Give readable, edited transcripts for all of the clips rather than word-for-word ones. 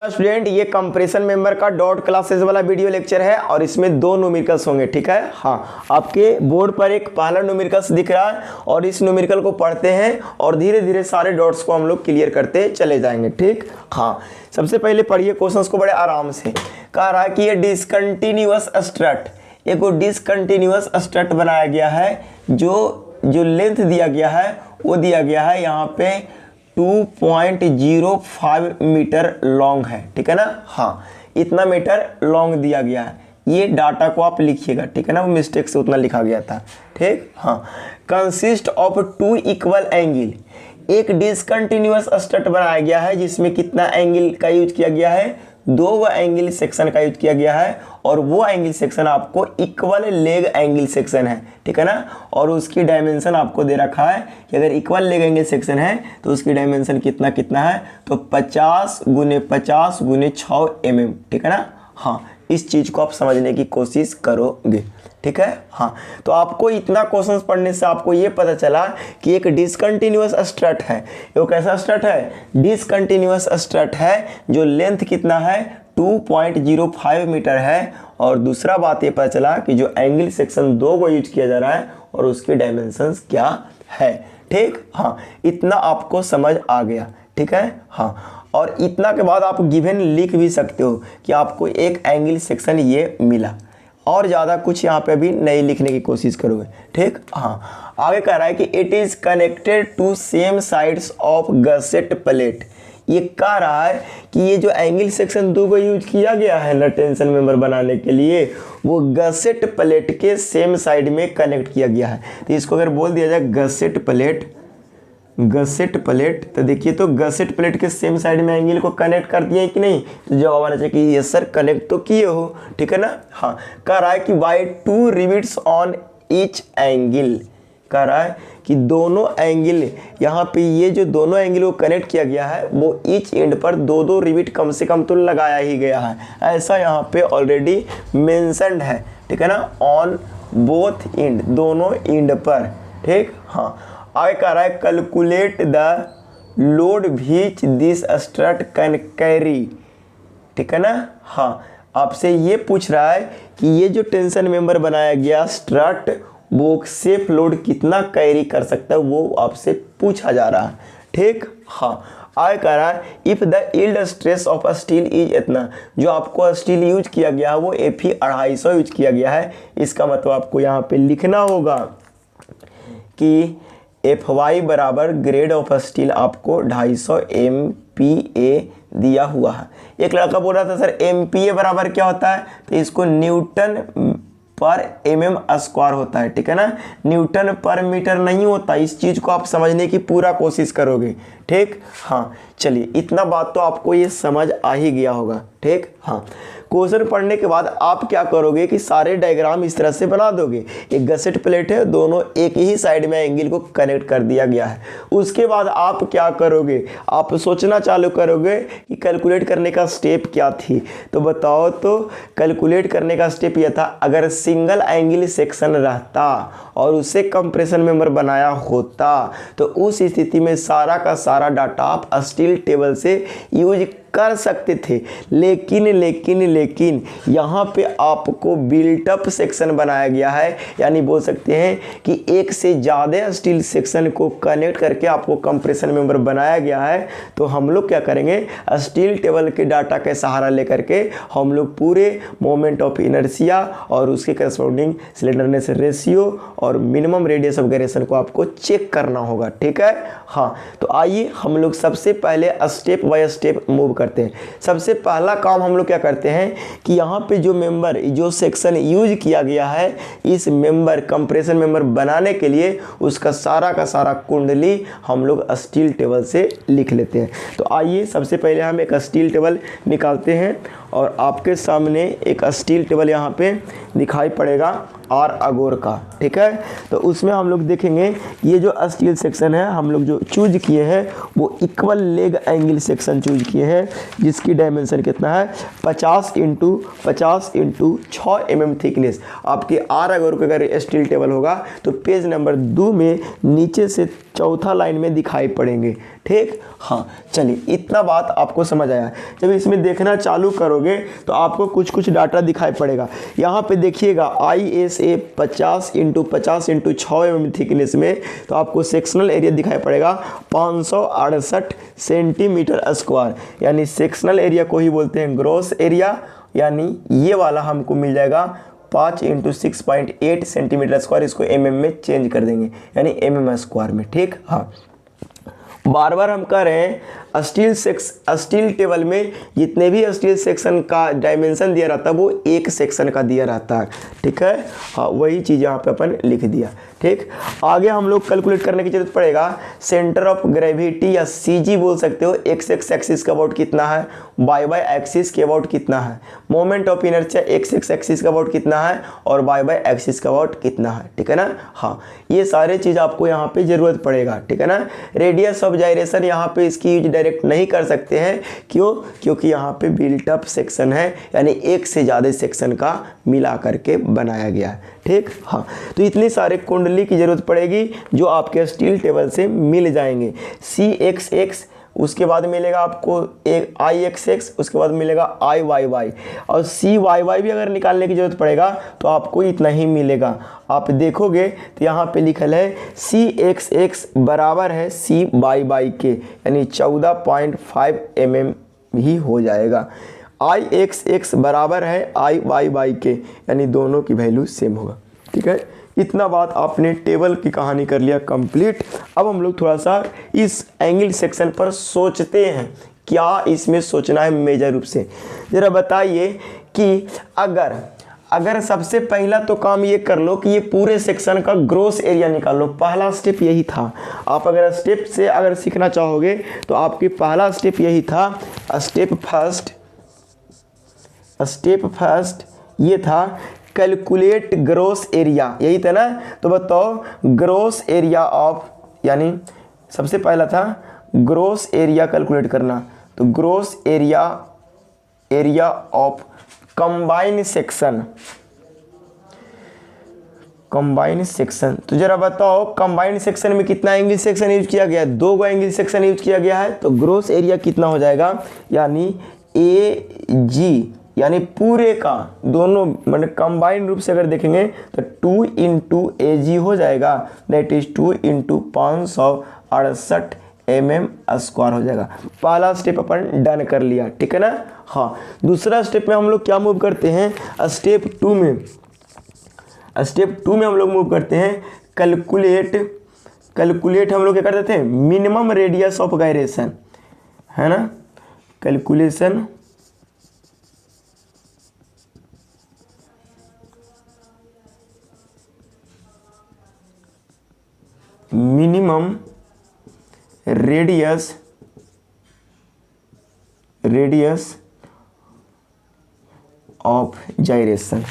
Student ये compression member का dot classes वाला वीडियो लेक्चर है और इसमें दो न्यूमेरिकल्स होंगे। ठीक है, हाँ, आपके बोर्ड पर एक पहला न्यूमेरिकल्स दिख रहा है और इस न्यूमेरिकल को पढ़ते हैं और धीरे धीरे सारे डॉट्स को हम लोग क्लियर करते चले जाएंगे। ठीक, हाँ, सबसे पहले पढ़िए क्वेश्चंस को बड़े आराम से। कह रहा है कि ये डिसकंटिन्यूअस स्ट्रट, एक डिसकंटिन्यूअस स्ट्रट बनाया गया है, जो लेंथ दिया गया है वो दिया गया है यहाँ पे 2.05 मीटर लॉन्ग है। ठीक है ना, हाँ, इतना मीटर लॉन्ग दिया गया है। ये डाटा को आप लिखिएगा, ठीक है ना, वो मिस्टेक से उतना लिखा गया था। ठीक, हाँ, consist of two equal angle, एक डिसकंटिन्यूअस स्ट्रट बनाया गया है जिसमें कितना एंगल का यूज किया गया है, दो एंगल सेक्शन का यूज किया गया है और वो एंगल सेक्शन आपको इक्वल लेग एंगल सेक्शन है। ठीक है ना, और उसकी डायमेंशन आपको दे रखा है कि अगर इक्वल लेग एंगल सेक्शन है तो उसकी डायमेंशन कितना कितना है, तो 50 × 50 × 6 mm। ठीक है ना, हाँ, इस चीज़ को आप समझने की कोशिश करोगे। ठीक है, हाँ, तो आपको इतना क्वेश्चंस पढ़ने से आपको ये पता चला कि एक डिसकंटिन्यूअस स्ट्रट है। वो कैसा स्ट्रट है? डिसकंटिन्यूअस स्ट्रट है जो लेंथ कितना है, 2.05 मीटर है। और दूसरा बात ये पता चला कि जो एंगल सेक्शन दो को यूज किया जा रहा है और उसकी डायमेंशंस क्या है। ठीक, हाँ, इतना आपको समझ आ गया। ठीक है, हाँ, और इतना के बाद आप गिवन लिख भी सकते हो कि आपको एक एंगल सेक्शन ये मिला, और ज़्यादा कुछ यहाँ पे भी नहीं लिखने की कोशिश करोगे। ठीक, हाँ, आगे कह रहा है कि it is connected to same sides of gusset plate. ये कह रहा है कि ये जो एंगल सेक्शन दो को यूज किया गया है ना टेंशन मेंबर बनाने के लिए, वो गसेट प्लेट के सेम साइड में कनेक्ट किया गया है। तो इसको अगर बोल दिया जाए गसेट प्लेट, तो देखिए, तो गसेट प्लेट के सेम साइड में एंगल को कनेक्ट कर दिए कि नहीं, तो जवाब आना चाहिए कि यस सर, कनेक्ट तो किए हो। ठीक है ना, हाँ, कह रहा है कि by 2 rivets on each angle, कह रहा है कि दोनों एंगल, यहाँ पे ये जो दोनों एंगल को कनेक्ट किया गया है वो ईच एंड पर दो दो रिविट कम से कम तो लगाया ही गया है, ऐसा यहाँ पे ऑलरेडी मेंशन्ड है। ठीक है ना, ऑन बोथ एंड, दोनों एंड पर। ठीक, हाँ, आगे कह रहा है calculate the load which this strut can carry. ठीक है ना, हाँ, आपसे ये पूछ रहा है कि ये जो टेंशन मेंबर बनाया गया स्ट्रट वो सेफ लोड कितना कैरी कर सकता है, वो आपसे पूछा जा रहा है। ठीक, हाँ, आगे कह रहा है if the yield stress of steel is इतना, जो आपको स्टील यूज किया गया है वो Fe 250 यूज किया गया है। इसका मतलब आपको यहाँ पे लिखना होगा कि Fy बराबर ग्रेड ऑफ स्टील आपको 250 MPa दिया हुआ है। एक लड़का बोल रहा था सर MPa बराबर क्या होता है, तो इसको न्यूटन पर mm² होता है। ठीक है ना, न्यूटन पर मीटर नहीं होता। इस चीज़ को आप समझने की पूरा कोशिश करोगे। ठीक, हाँ, चलिए, इतना बात तो आपको ये समझ आ ही गया होगा। ठीक, हाँ, क्वेश्चन पढ़ने के बाद आप क्या करोगे कि सारे डायग्राम इस तरह से बना दोगे। एक गसेट प्लेट है, दोनों एक ही साइड में एंगल को कनेक्ट कर दिया गया है। उसके बाद आप क्या करोगे, आप सोचना चालू करोगे कि कैलकुलेट करने का स्टेप क्या थी। तो बताओ, तो कैलकुलेट करने का स्टेप यह था, अगर सिंगल एंगल सेक्शन रहता और उसे कंप्रेशन मेंबर बनाया होता तो उस स्थिति में सारा का सारा डाटा आप स्टील टेबल से यूज कर सकते थे। लेकिन यहाँ पे आपको बिल्टअप सेक्शन बनाया गया है, यानी बोल सकते हैं कि एक से ज़्यादा स्टील सेक्शन को कनेक्ट करके आपको कंप्रेशन मेंबर बनाया गया है। तो हम लोग क्या करेंगे, स्टील टेबल के डाटा के सहारा लेकर के हम लोग पूरे मोमेंट ऑफ इनर्शिया और उसके करस्पॉन्डिंग स्लेंडरनेस रेशियो और मिनिमम रेडियस ऑफ गायरेशन को आपको चेक करना होगा। ठीक है, हाँ, तो आइए हम लोग सबसे पहले स्टेप बाय स्टेप मूव करते हैं। सबसे पहला काम हम लोग क्या करते हैं कि यहाँ पे जो मेंबर, जो सेक्शन यूज किया गया है, इस मेंबर कंप्रेशन मेंबर बनाने के लिए उसका सारा का सारा कुंडली हम लोग स्टील टेबल से लिख लेते हैं। तो आइए सबसे पहले हम एक स्टील टेबल निकालते हैं और आपके सामने एक स्टील टेबल यहाँ पे दिखाई पड़ेगा आर अगोर का। ठीक है, तो उसमें हम लोग देखेंगे ये जो स्टील सेक्शन है हम लोग जो चूज किए हैं वो equal leg angle section choose किए हैं, जिसकी डायमेंशन कितना है, 50 × 50 × 6 mm थिकनेस। आपके आर अगोर का अगर स्टील टेबल होगा तो पेज नंबर 2 में नीचे से चौथा लाइन में दिखाई पड़ेंगे। ठीक, हाँ चलिए इतना बात आपको समझ आया। जब इसमें देखना चालू करोगे तो आपको कुछ कुछ डाटा दिखाई पड़ेगा। यहाँ पे देखिएगा ISA 50 × 50 × 6 mm थिकनेस में, तो आपको सेक्शनल एरिया दिखाई पड़ेगा 568 सेंटीमीटर स्क्वायर, यानी सेक्शनल एरिया को ही बोलते हैं ग्रॉस एरिया, यानी ये वाला हमको मिल जाएगा 5 × 6.8 सेंटीमीटर स्क्वायर। इसको mm में चेंज कर देंगे, यानी mm स्क्वायर में। ठीक, हाँ बार बार हम कह रहे हैं स्टील टेबल में जितने भी स्टील सेक्शन का डायमेंशन दिया रहता है वो एक सेक्शन का दिया रहता है। ठीक है, हाँ वही चीज़ यहाँ पे अपन लिख दिया। ठीक, आगे हम लोग कैलकुलेट करने की जरूरत पड़ेगा सेंटर ऑफ ग्रेविटी या CG बोल सकते हो। एक्स एक्सिस का अबाउट कितना है, वाई एक्सिस के अबाउट कितना है, moment of inertia x axis का अबाउट कितना है और वाई एक्सिस का अबाउट कितना है। ठीक है ना, हाँ ये सारे चीज़ आपको यहाँ पे ज़रूरत पड़ेगा। ठीक है ना, रेडियस ऑफ जाइरेशन यहाँ पे इसकी यूज डायरेक्ट नहीं कर सकते हैं, क्यों, क्योंकि यहाँ पे बिल्ट अप सेक्शन है, यानी एक से ज़्यादा सेक्शन का मिला करके बनाया गया है। ठीक, हाँ तो इतनी सारे कुंडली की जरूरत पड़ेगी जो आपके स्टील टेबल से मिल जाएंगे। CXX, उसके बाद मिलेगा आपको एक IXX, उसके बाद मिलेगा IYY, और CYY भी अगर निकालने की जरूरत पड़ेगा तो आपको इतना ही मिलेगा। आप देखोगे तो यहाँ पे लिखल है CXX बराबर है CYY के, यानी 14.5 mm ही हो जाएगा। IXX बराबर है IYY के, यानी दोनों की वैल्यू सेम होगा। ठीक है, इतना बात आपने टेबल की कहानी कर लिया कंप्लीट। अब हम लोग थोड़ा सा इस एंगल सेक्शन पर सोचते हैं, क्या इसमें सोचना है मेजर रूप से। ज़रा बताइए कि अगर सबसे पहला तो काम ये कर लो कि ये पूरे सेक्शन का ग्रॉस एरिया निकाल लो। पहला स्टेप यही था। आप अगर स्टेप से अगर सीखना चाहोगे तो आपकी पहला स्टेप यही था। स्टेप फर्स्ट ये था कैलकुलेट ग्रॉस एरिया, यही था ना। तो बताओ ग्रॉस एरिया ऑफ, यानी सबसे पहला था ग्रॉस एरिया कैलकुलेट करना। तो gross area of combine section. तो जरा बताओ कंबाइंड सेक्शन में कितना एंगल सेक्शन यूज किया गया है, 2 एंगल सेक्शन यूज किया गया है। तो ग्रॉस एरिया कितना हो जाएगा, यानी AG, यानी पूरे का दोनों मतलब कंबाइंड रूप से अगर देखेंगे तो 2 × AG हो जाएगा, दैट इज 2 × 568 mm स्क्वायर हो जाएगा। पहला स्टेप अपन डन कर लिया। ठीक है ना, हाँ दूसरा स्टेप में हम लोग क्या मूव करते हैं, स्टेप 2 में हम लोग मूव करते हैं कैलकुलेट हम लोग क्या कर देते हैं, मिनिमम रेडियस ऑफ गायरेशन, है ना। Calculation minimum radius of gyration.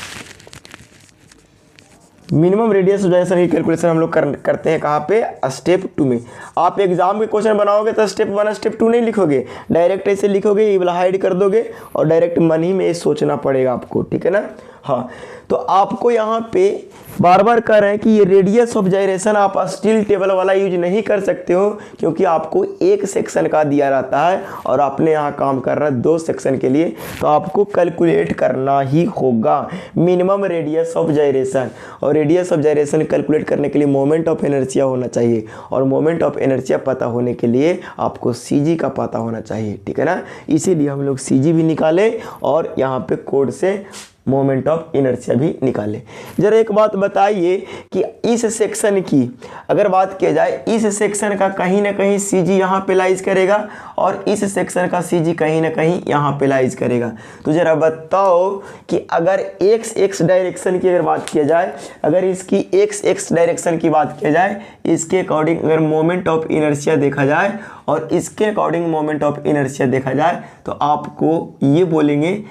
Minimum radius of gyration की कैलकुलेशन हम लोग करते हैं कहाँ पे, स्टेप 2 में। आप एग्जाम के क्वेश्चन बनाओगे तो स्टेप 1 स्टेप 2 नहीं लिखोगे, डायरेक्ट ऐसे लिखोगे, ये वाला हाइड कर दोगे और डायरेक्ट मन ही में सोचना पड़ेगा आपको। ठीक है ना, हाँ तो आपको यहाँ पे बार बार कह रहे हैं कि ये रेडियस ऑफ जाइरेशन आप स्टील टेबल वाला यूज नहीं कर सकते हो, क्योंकि आपको एक सेक्शन का दिया रहता है और आपने यहाँ काम कर रहा है 2 सेक्शन के लिए। तो आपको कैलकुलेट करना ही होगा मिनिमम रेडियस ऑफ जाइरेशन। और रेडियस ऑफ जाइरेशन कैलकुलेट करने के लिए मोमेंट ऑफ इनर्शिया होना चाहिए, और मोमेंट ऑफ इनर्शिया पता होने के लिए आपको CG का पता होना चाहिए। ठीक है ना, इसीलिए हम लोग CG भी निकाले और यहाँ पे कोड से मोमेंट ऑफ इनर्शिया भी निकाले। जरा एक बात बताइए कि इस सेक्शन की अगर बात किया जाए, इस सेक्शन का कहीं ना कहीं CG यहाँ पे लाइज करेगा और इस सेक्शन का CG कहीं ना कहीं यहाँ पे लाइज करेगा। तो जरा बताओ कि अगर x डायरेक्शन की अगर बात किया जाए, अगर इसकी x डायरेक्शन की बात किया जाए, इसके अकॉर्डिंग अगर मोमेंट ऑफ इनर्शिया देखा जाए और इसके अकॉर्डिंग मोमेंट ऑफ इनर्शिया देखा जाए, तो आपको ये बोलेंगे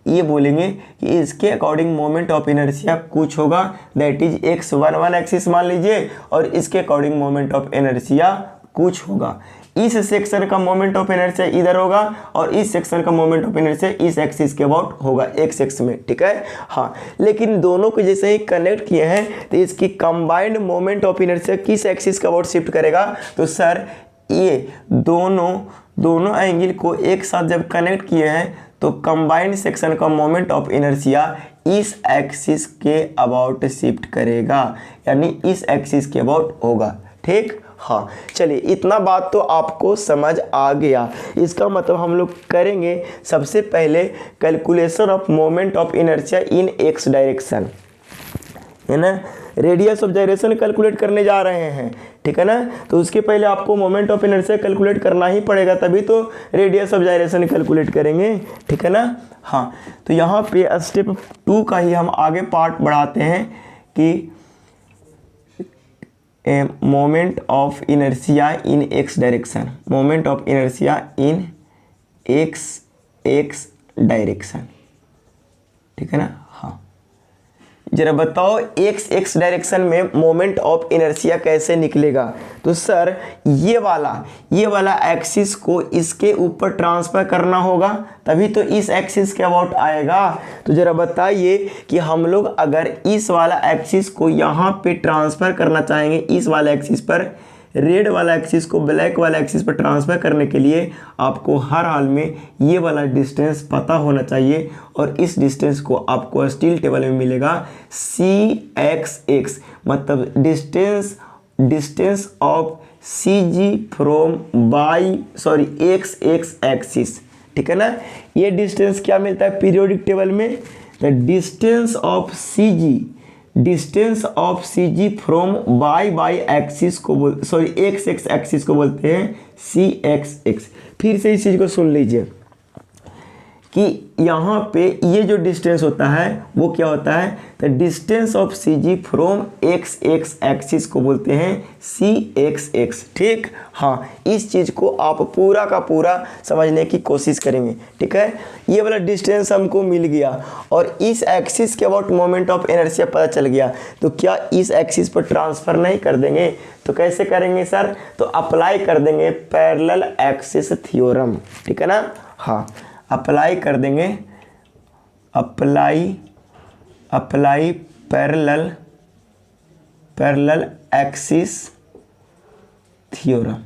कि इसके अकॉर्डिंग मोमेंट ऑफ इनर्शिया कुछ होगा, दैट इज x1 एक्सिस मान लीजिए, और इसके अकॉर्डिंग मोमेंट ऑफ इनर्शिया कुछ होगा। इस सेक्शन का मोमेंट ऑफ इनर्शिया इधर होगा और इस सेक्शन का मोमेंट ऑफ इनर्शिया इस एक्सिस के अबाउट होगा एक्स एक्स में, ठीक है। हाँ, लेकिन दोनों को जैसे ही कनेक्ट किए हैं तो इसकी कंबाइंड मोमेंट ऑफ इनर्शिया किस एक्सिस के अबाउट शिफ्ट करेगा, तो सर ये दोनों एंगल को एक साथ जब कनेक्ट किए हैं तो कंबाइंड सेक्शन का मोमेंट ऑफ इनर्शिया इस एक्सिस के अबाउट शिफ्ट करेगा, यानी इस एक्सिस के अबाउट होगा, ठीक। हाँ, चलिए इतना बात तो आपको समझ आ गया। इसका मतलब हम लोग करेंगे सबसे पहले calculation of moment of inertia in x direction, है ना। रेडियस ऑफ जाइरेशन कैलकुलेट करने जा रहे हैं, ठीक है ना। तो उसके पहले आपको मोमेंट ऑफ इनर्शिया कैलकुलेट करना ही पड़ेगा, तभी तो रेडियस ऑफ जाइरेशन कैलकुलेट करेंगे, ठीक है ना। हाँ, तो यहाँ पे स्टेप 2 का ही हम आगे पार्ट बढ़ाते हैं कि moment of inertia in x direction, moment of inertia in x direction, ठीक है ना। हाँ, जरा बताओ एक्स डायरेक्शन में मोमेंट ऑफ इनर्शिया कैसे निकलेगा, तो सर ये वाला एक्सिस को इसके ऊपर ट्रांसफर करना होगा, तभी तो इस एक्सिस के अबाउट आएगा। तो जरा बताइए कि हम लोग अगर इस वाला एक्सिस को यहाँ पे ट्रांसफर करना चाहेंगे, इस वाला एक्सिस पर, रेड वाला एक्सिस को ब्लैक वाला एक्सिस पर ट्रांसफर करने के लिए आपको हर हाल में ये वाला डिस्टेंस पता होना चाहिए, और इस डिस्टेंस को आपको स्टील टेबल में मिलेगा CXX, मतलब distance of CG from X axis, ठीक है ना। ये डिस्टेंस क्या मिलता है पीरियोडिक टेबल में, the distance of CG from Y axis को एक्स एक्सिस को बोलते हैं CXX। फिर से इस चीज़ को सुन लीजिए कि यहाँ पे ये जो डिस्टेंस होता है वो क्या होता है, the distance of CG from X axis को बोलते हैं CXX, ठीक। हाँ, इस चीज़ को आप पूरा का पूरा समझने की कोशिश करेंगे, ठीक है। ये वाला डिस्टेंस हमको मिल गया और इस एक्सिस के अबाउट मोमेंट ऑफ इनर्शिया पता चल गया, तो क्या इस एक्सिस पर ट्रांसफ़र नहीं कर देंगे, तो कैसे करेंगे सर, तो अप्लाई कर देंगे पैरेलल एक्सिस थ्योरम, ठीक है ना। हाँ, अप्लाई कर देंगे, अप्लाई पैरेलल एक्सिस थ्योरम,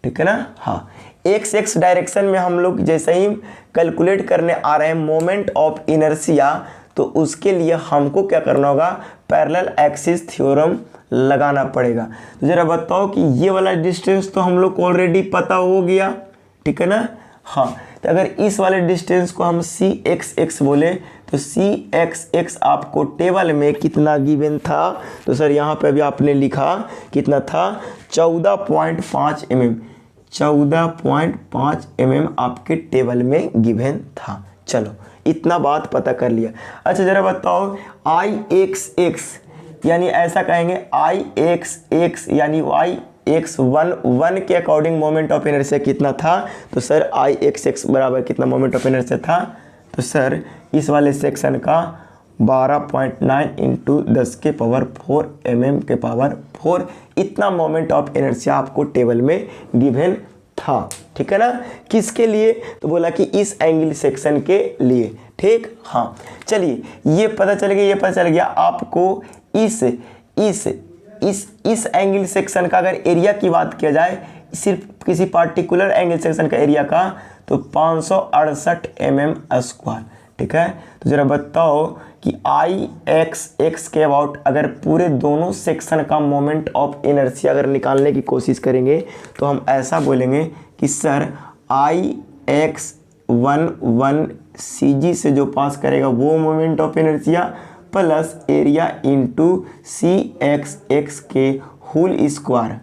ठीक है ना। हाँ, एक्स डायरेक्शन में हम लोग जैसे ही कैलकुलेट करने आ रहे हैं मोमेंट ऑफ इनर्शिया, तो उसके लिए हमको क्या करना होगा, पैरेलल एक्सिस थ्योरम लगाना पड़ेगा। तो ज़रा बताओ कि ये वाला डिस्टेंस तो हम लोग को ऑलरेडी पता हो गया, ठीक है ना। हाँ, तो अगर इस वाले डिस्टेंस को हम CXX बोले तो CXX आपको टेबल में कितना गिवन था, तो सर यहाँ पे अभी आपने लिखा कितना था, 14.5 mm, 14.5 mm आपके टेबल में गिवन था। चलो इतना बात पता कर लिया। अच्छा जरा बताओ IXX, यानी ऐसा कहेंगे IXX यानी YX1 के अकॉर्डिंग मोमेंट ऑफ इनर्शिया कितना था, तो सर IXX बराबर कितना मोमेंट ऑफ इनर्शिया था, तो सर इस वाले सेक्शन का 12.9 इंटू 10 के पावर 4 mm के पावर 4 इतना मोमेंट ऑफ इनर्शिया आपको टेबल में गिवन था, ठीक है ना। किसके लिए, तो बोला कि इस एंगल सेक्शन के लिए, ठीक। हाँ, चलिए ये पता चल गया आपको इस एंगल सेक्शन का अगर एरिया की बात किया जाए, सिर्फ किसी पार्टिकुलर एंगल सेक्शन का एरिया का, तो 568 mm स्क्वायर, ठीक है। तो ज़रा बताओ कि IXX के अबाउट अगर पूरे दोनों सेक्शन का मोमेंट ऑफ इनर्शिया अगर निकालने की कोशिश करेंगे, तो हम ऐसा बोलेंगे कि सर IX11 CG से जो पास करेगा वो moment of inertia plus area into CXX के होल स्क्वायर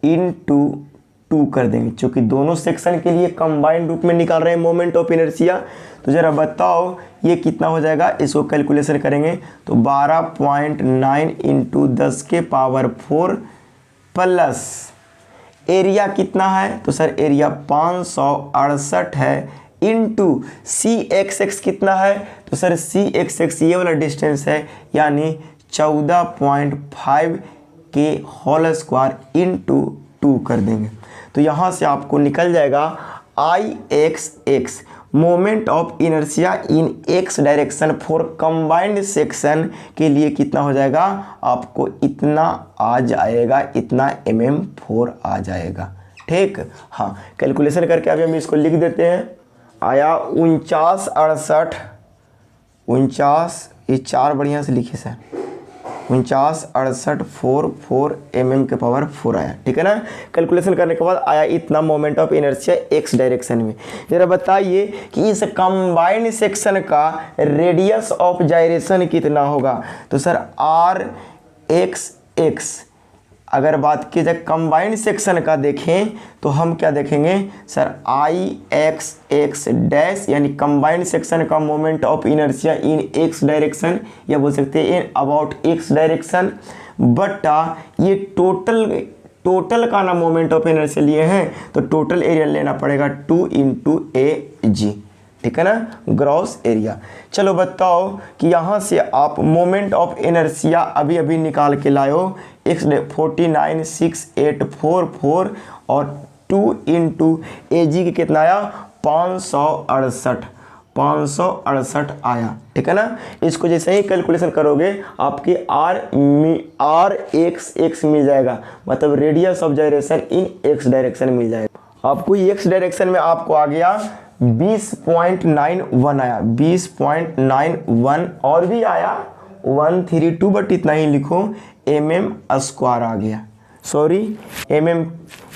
इनटू 2 कर देंगे, क्योंकि दोनों सेक्शन के लिए कंबाइंड रूप में निकाल रहे हैं मोमेंट ऑफ इनर्शिया। तो ज़रा बताओ ये कितना हो जाएगा, इसको कैलकुलेशन करेंगे तो 12.9 इंटू 10 के पावर 4 प्लस एरिया कितना है, तो सर एरिया 568 है इंटू CXX कितना है, तो सर CXX ये वाला डिस्टेंस है, यानी 14.5 के होल स्क्वायर इंटू 2 कर देंगे। तो यहाँ से आपको निकल जाएगा I x x moment of inertia in x direction for combined section के लिए कितना हो जाएगा, आपको इतना आ जाएगा, इतना mm4 आ जाएगा। ठीक, हाँ कैलकुलेशन करके अभी हम इसको लिख देते हैं। आया 49 ये 4 बढ़िया से लिखिए सर, 49 mm के पावर 4 आया। ठीक है ना। कैलकुलेशन करने के बाद आया इतना moment of inertia x direction में। जरा बताइए कि इस कंबाइंड सेक्शन का रेडियस ऑफ जायरेशन कितना होगा। तो सर आर एक्स एक्स, अगर बात की जाए कंबाइंड सेक्शन का देखें तो हम क्या देखेंगे सर, आई एक्स एक्स डैश यानी कंबाइंड सेक्शन का moment of inertia in x direction, या बोल सकते हैं इन अबाउट एक्स डायरेक्शन, बटा ये टोटल का ना मोमेंट ऑफ इनर्शिया लिए हैं तो टोटल एरिया लेना पड़ेगा 2 × AG। ठीक है ना, ग्रॉस एरिया। चलो बताओ कि यहाँ से आप मोमेंट ऑफ इनर्शिया अभी अभी निकाल के लाओ, x 49,6844 और 2 × AG के कितना आया 568 आया। ठीक है ना। इसको जैसे ही कैलकुलेशन करोगे आपकी आर एक्स एक्स मिल जाएगा, मतलब radius of gyration in x direction मिल जाएगा। आपको एक्स डायरेक्शन में आपको आ गया 20.91 आया, 20.91 और भी आया 132, बट इतना ही लिखो mm² आ गया। Sorry mm,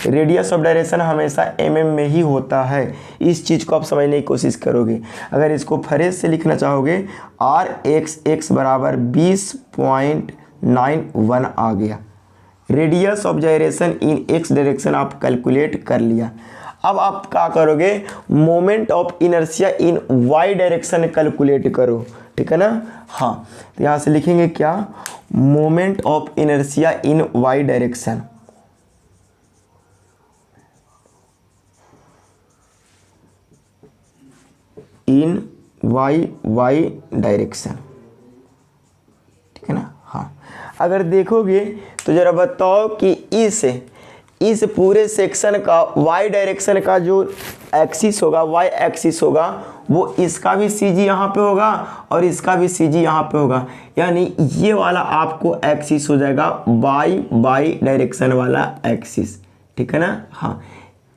radius of direction हमेशा mm में ही होता है। इस चीज़ को आप समझने की कोशिश करोगे। अगर इसको फ्रेज से लिखना चाहोगे आर एक्स एक्स बराबर 20.91 आ गया। Radius of gyration in x direction आप कैलकुलेट कर लिया। अब आप क्या करोगे, moment of inertia in Y direction calculate करो। ठीक है ना। हाँ, तो यहाँ से लिखेंगे क्या, moment of inertia in Y direction, in Y direction. ठीक है ना। हाँ, अगर देखोगे तो जरा बताओ कि इस पूरे सेक्शन का y डायरेक्शन का जो एक्सिस होगा, y एक्सिस होगा, वो इसका भी CG यहाँ पे होगा और इसका भी CG यहाँ पे होगा। यानी ये वाला आपको एक्सिस हो जाएगा बाई डायरेक्शन वाला एक्सिस। ठीक है ना। हाँ,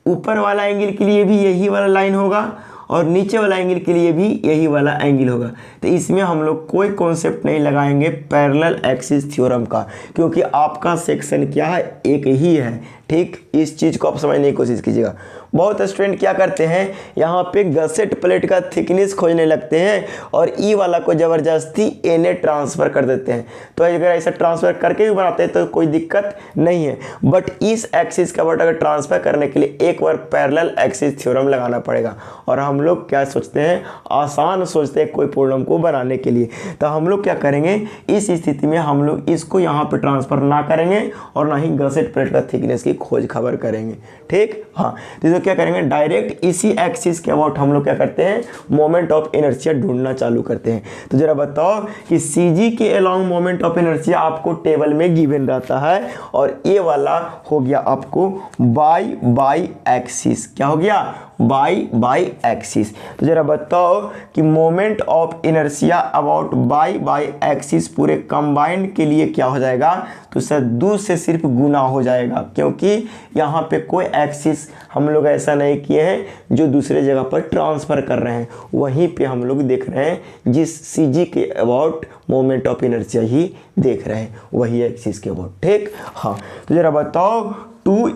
ऊपर वाला एंगल के लिए भी यही वाला लाइन होगा और नीचे वाला एंगल के लिए भी यही वाला एंगल होगा। तो इसमें हम लोग कोई कॉन्सेप्ट नहीं लगाएंगे पैरेलल एक्सिस थ्योरम का, क्योंकि आपका सेक्शन क्या है, एक ही है। ठीक, इस चीज़ को आप समझने की कोशिश कीजिएगा। बहुत स्टूडेंट क्या करते हैं, यहाँ पे गसेट प्लेट का थिकनेस खोजने लगते हैं और ई वाला को ज़बरदस्ती एन ट्रांसफ़र कर देते हैं। तो अगर ऐसा ट्रांसफ़र करके भी बनाते हैं तो कोई दिक्कत नहीं है, बट इस एक्सिस का बट अगर ट्रांसफ़र करने के लिए एक बार पैरेलल एक्सिस थ्योरम लगाना पड़ेगा। और हम लोग क्या सोचते हैं, आसान सोचते हैं कोई प्रॉब्लम को बनाने के लिए। तो हम लोग क्या करेंगे, इस स्थिति में हम लोग इसको यहाँ पे ट्रांसफ़र ना करेंगे और ना ही गसेट प्लेट का थिकनेस की खोज खबर करेंगे। ठीक, हाँ, तो क्या करेंगे, डायरेक्ट इसी एक्सिस के अबाउट हम लोग क्या करते हैं, मोमेंट ऑफ इनर्शिया ढूंढना चालू करते हैं। तो जरा बताओ कि CG के अलोंग मोमेंट ऑफ इनर्शिया आपको टेबल में गिवन रहता है और ये वाला हो गया आपको बाई एक्सिस। क्या हो गया, बाई एक्सिस। तो जरा बताओ कि moment of inertia about by axis पूरे कंबाइंड के लिए क्या हो जाएगा, तो सर 2 से सिर्फ गुना हो जाएगा, क्योंकि यहाँ पे कोई एक्सिस हम लोग ऐसा नहीं किए हैं जो दूसरे जगह पर ट्रांसफ़र कर रहे हैं, वहीं पे हम लोग देख रहे हैं जिस CG के अबाउट मोमेंट ऑफ इनर्शिया ही देख रहे हैं, वही एक्सिस के अबाउट। ठीक, हाँ, तो जरा बताओ 2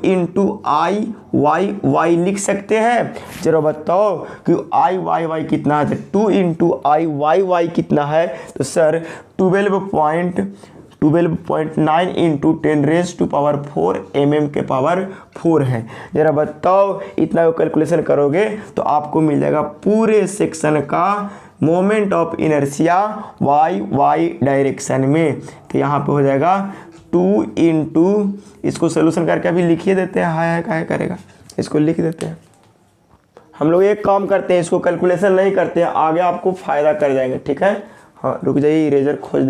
× I लिख सकते हैं। जरा बताओ कि I कितना है, 2 × I कितना है, तो सर 12.9 × 10⁻⁴ mm के पावर 4 है। जरा बताओ इतना कैलकुलेशन करोगे तो आपको मिल जाएगा पूरे सेक्शन का moment of inertia Y direction में। तो यहाँ पे हो जाएगा 2 × इसको सोल्यूशन करके अभी लिखिए देते हैं, हाय क्या करेगा, इसको लिख देते हैं। हम लोग एक काम करते हैं, इसको कैलकुलेशन नहीं करते हैं, आगे आपको फ़ायदा कर जाएंगे। ठीक है। हाँ, रुक जाइए, इरेजर खोज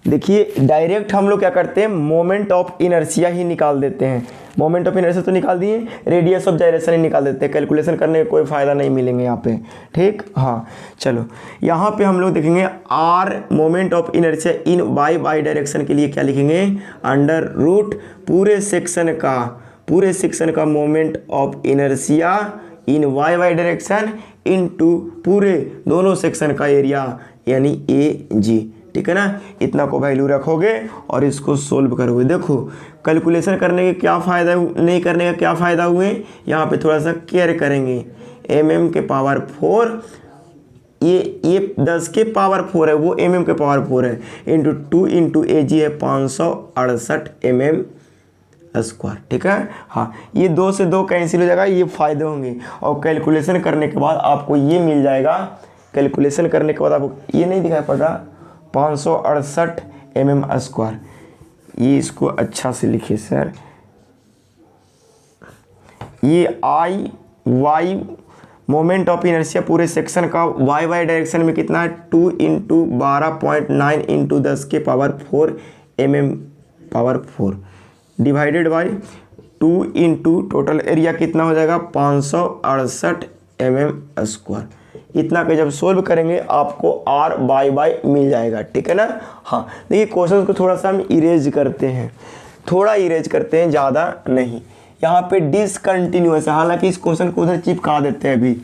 देखिए डायरेक्ट हम लोग क्या करते हैं, मोमेंट ऑफ इनर्शिया ही निकाल देते हैं। मोमेंट ऑफ इनर्शिया तो निकाल दिए, रेडियस ऑफ जाइरेशन ही निकाल देते हैं। कैलकुलेशन करने का कोई फ़ायदा नहीं मिलेंगे यहाँ पे, ठीक। हाँ चलो, यहाँ पे हम लोग देखेंगे R moment of inertia in Y direction के लिए क्या लिखेंगे, अंडर रूट पूरे सेक्शन का moment of inertia in Y direction into पूरे दोनों सेक्शन का एरिया यानी ए जी, ठीक है ना। इतना को वैल्यू रखोगे और इसको सोल्व करोगे। देखो कैलकुलेशन करने के क्या फ़ायदा, नहीं करने का क्या फ़ायदा हुए, यहाँ पे थोड़ा सा केयर करेंगे। mm के पावर 4, ये 10 के पावर 4 है, वो mm के पावर 4 है, इंटू 2 इंटू ए जी है 568 mm स्क्वायर, ठीक है। हाँ ये 2 से 2 कैंसिल हो जाएगा, ये फ़ायदे होंगे। और कैलकुलेशन करने के बाद आपको ये मिल जाएगा, कैलकुलेशन करने के बाद आपको ये नहीं दिखाई पड़ रहा 568 mm स्क्वायर। ये इसको अच्छा से लिखिए सर, ये आई वाई मोमेंट ऑफ इनर्शिया पूरे सेक्शन का वाई डायरेक्शन में कितना है, 2 इंटू 12.9 इंटू 10 के power 4 mm power 4 divided by 2 into total area कितना हो जाएगा 568 mm स्क्वायर। इतना के जब सोल्व करेंगे आपको आर बाई मिल जाएगा, ठीक है ना। हाँ देखिए क्वेश्चन को थोड़ा सा हम इरेज करते हैं, ज़्यादा नहीं। यहाँ पे डिसकंटिन्यूअस है, हालांकि इस क्वेश्चन को उधर चिपका देते हैं अभी,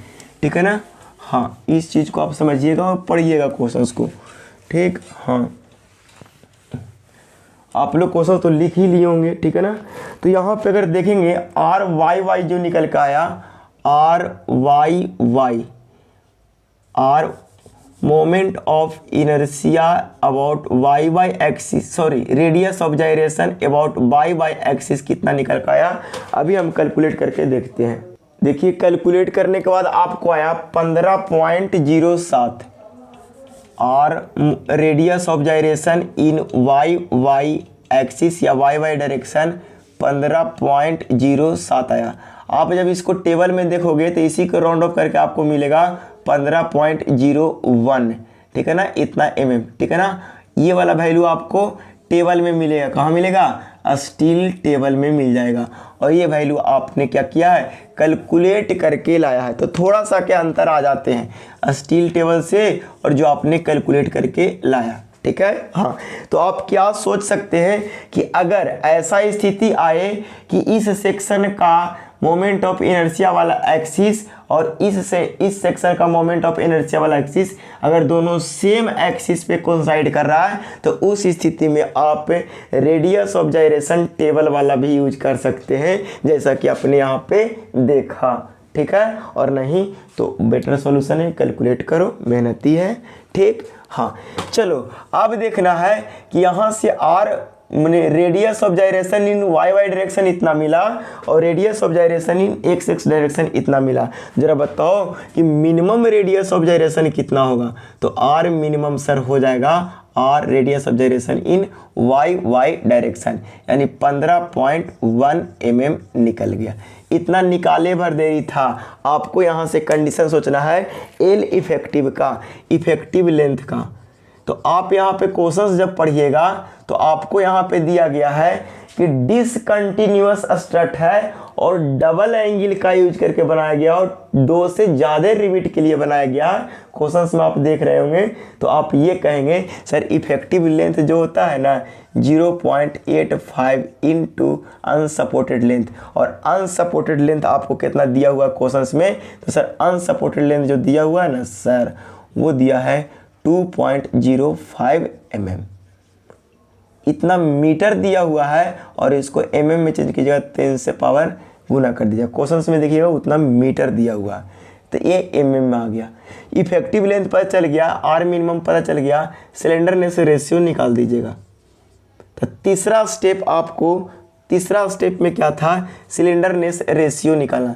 ठीक है ना। हाँ इस चीज़ को आप समझिएगा और पढ़िएगा क्वेश्चन को, ठीक। हाँ आप लोग क्वेश्चन तो लिख ही लिए होंगे, ठीक है ना। तो यहाँ पे अगर देखेंगे आर वाई जो निकल के आया, r y or moment of inertia about y axis, sorry radius of gyration about y axis कितना निकल के आया, अभी हम कैलकुलेट करके देखते हैं। देखिए कैलकुलेट करने के बाद आपको आया 15.07 और radius of gyration in y axis या वाई डायरेक्शन 15.07 आया। आप जब इसको टेबल में देखोगे तो इसी को राउंड ऑफ करके आपको मिलेगा 15.01, ठीक है ना, इतना mm, ठीक है ना। ये वाला वैल्यू आपको टेबल में मिलेगा, कहाँ मिलेगा, स्टील टेबल में मिल जाएगा। और ये वैल्यू आपने क्या किया है, कैलकुलेट करके लाया है। तो थोड़ा सा क्या अंतर आ जाते हैं स्टील टेबल से और जो आपने कैलकुलेट करके लाया, ठीक है। हाँ तो आप क्या सोच सकते हैं कि अगर ऐसा स्थिति आए कि इस सेक्शन का मोमेंट ऑफ इनर्शिया वाला एक्सिस और इस सेक्शन का मोमेंट ऑफ इनर्शिया वाला एक्सिस अगर दोनों सेम एक्सिस पे कोइंसाइड कर रहा है, तो उस स्थिति में आप रेडियस ऑफ जाइरेशन टेबल वाला भी यूज कर सकते हैं, जैसा कि आपने यहाँ पे देखा, ठीक है। और नहीं तो बेटर सॉल्यूशन है, कैलकुलेट करो, मेहनती है, ठीक। हाँ चलो अब देखना है कि यहाँ से आर मैंने radius of gyration in Y direction इतना मिला और radius of gyration in x direction इतना मिला। जरा बताओ कि मिनिमम रेडियस ऑफ जाइरेशन कितना होगा। तो आर मिनिमम सर हो जाएगा r radius of gyration in Y direction, यानी 15.1 mm निकल गया। इतना निकाले भर देरी था। आपको यहाँ से कंडीशन सोचना है एल इफेक्टिव का, इफेक्टिव लेंथ का। तो आप यहाँ पे क्वेश्चंस जब पढ़िएगा तो आपको यहाँ पे दिया गया है कि डिसकंटिन्यूअस स्ट्रट है और डबल एंगल का यूज करके बनाया गया और 2 से ज़्यादा रिविट के लिए बनाया गया। क्वेश्चंस में आप देख रहे होंगे तो आप ये कहेंगे सर इफेक्टिव लेंथ जो होता है ना 0.85 इंटू अनसपोर्टेड लेंथ, और अनसपोर्टेड लेंथ आपको कितना दिया हुआ क्वेश्चंस में। तो सर अनसपोर्टेड लेंथ जो दिया हुआ है ना सर, वो दिया है 2.05 mm। इतना मीटर दिया हुआ है और इसको mm में चेंज कीजिएगा 10 से पावर गुना कर दीजिएगा। क्वेश्चंस में देखिएगा उतना मीटर दिया हुआ है, तो ये mm में आ गया। इफेक्टिव लेंथ पता चल गया, आर मिनिमम पता चल गया, सिलेंडरनेस रेशियो निकाल दीजिएगा। तो तीसरा स्टेप में क्या था, सिलेंडरनेस रेशियो निकालना।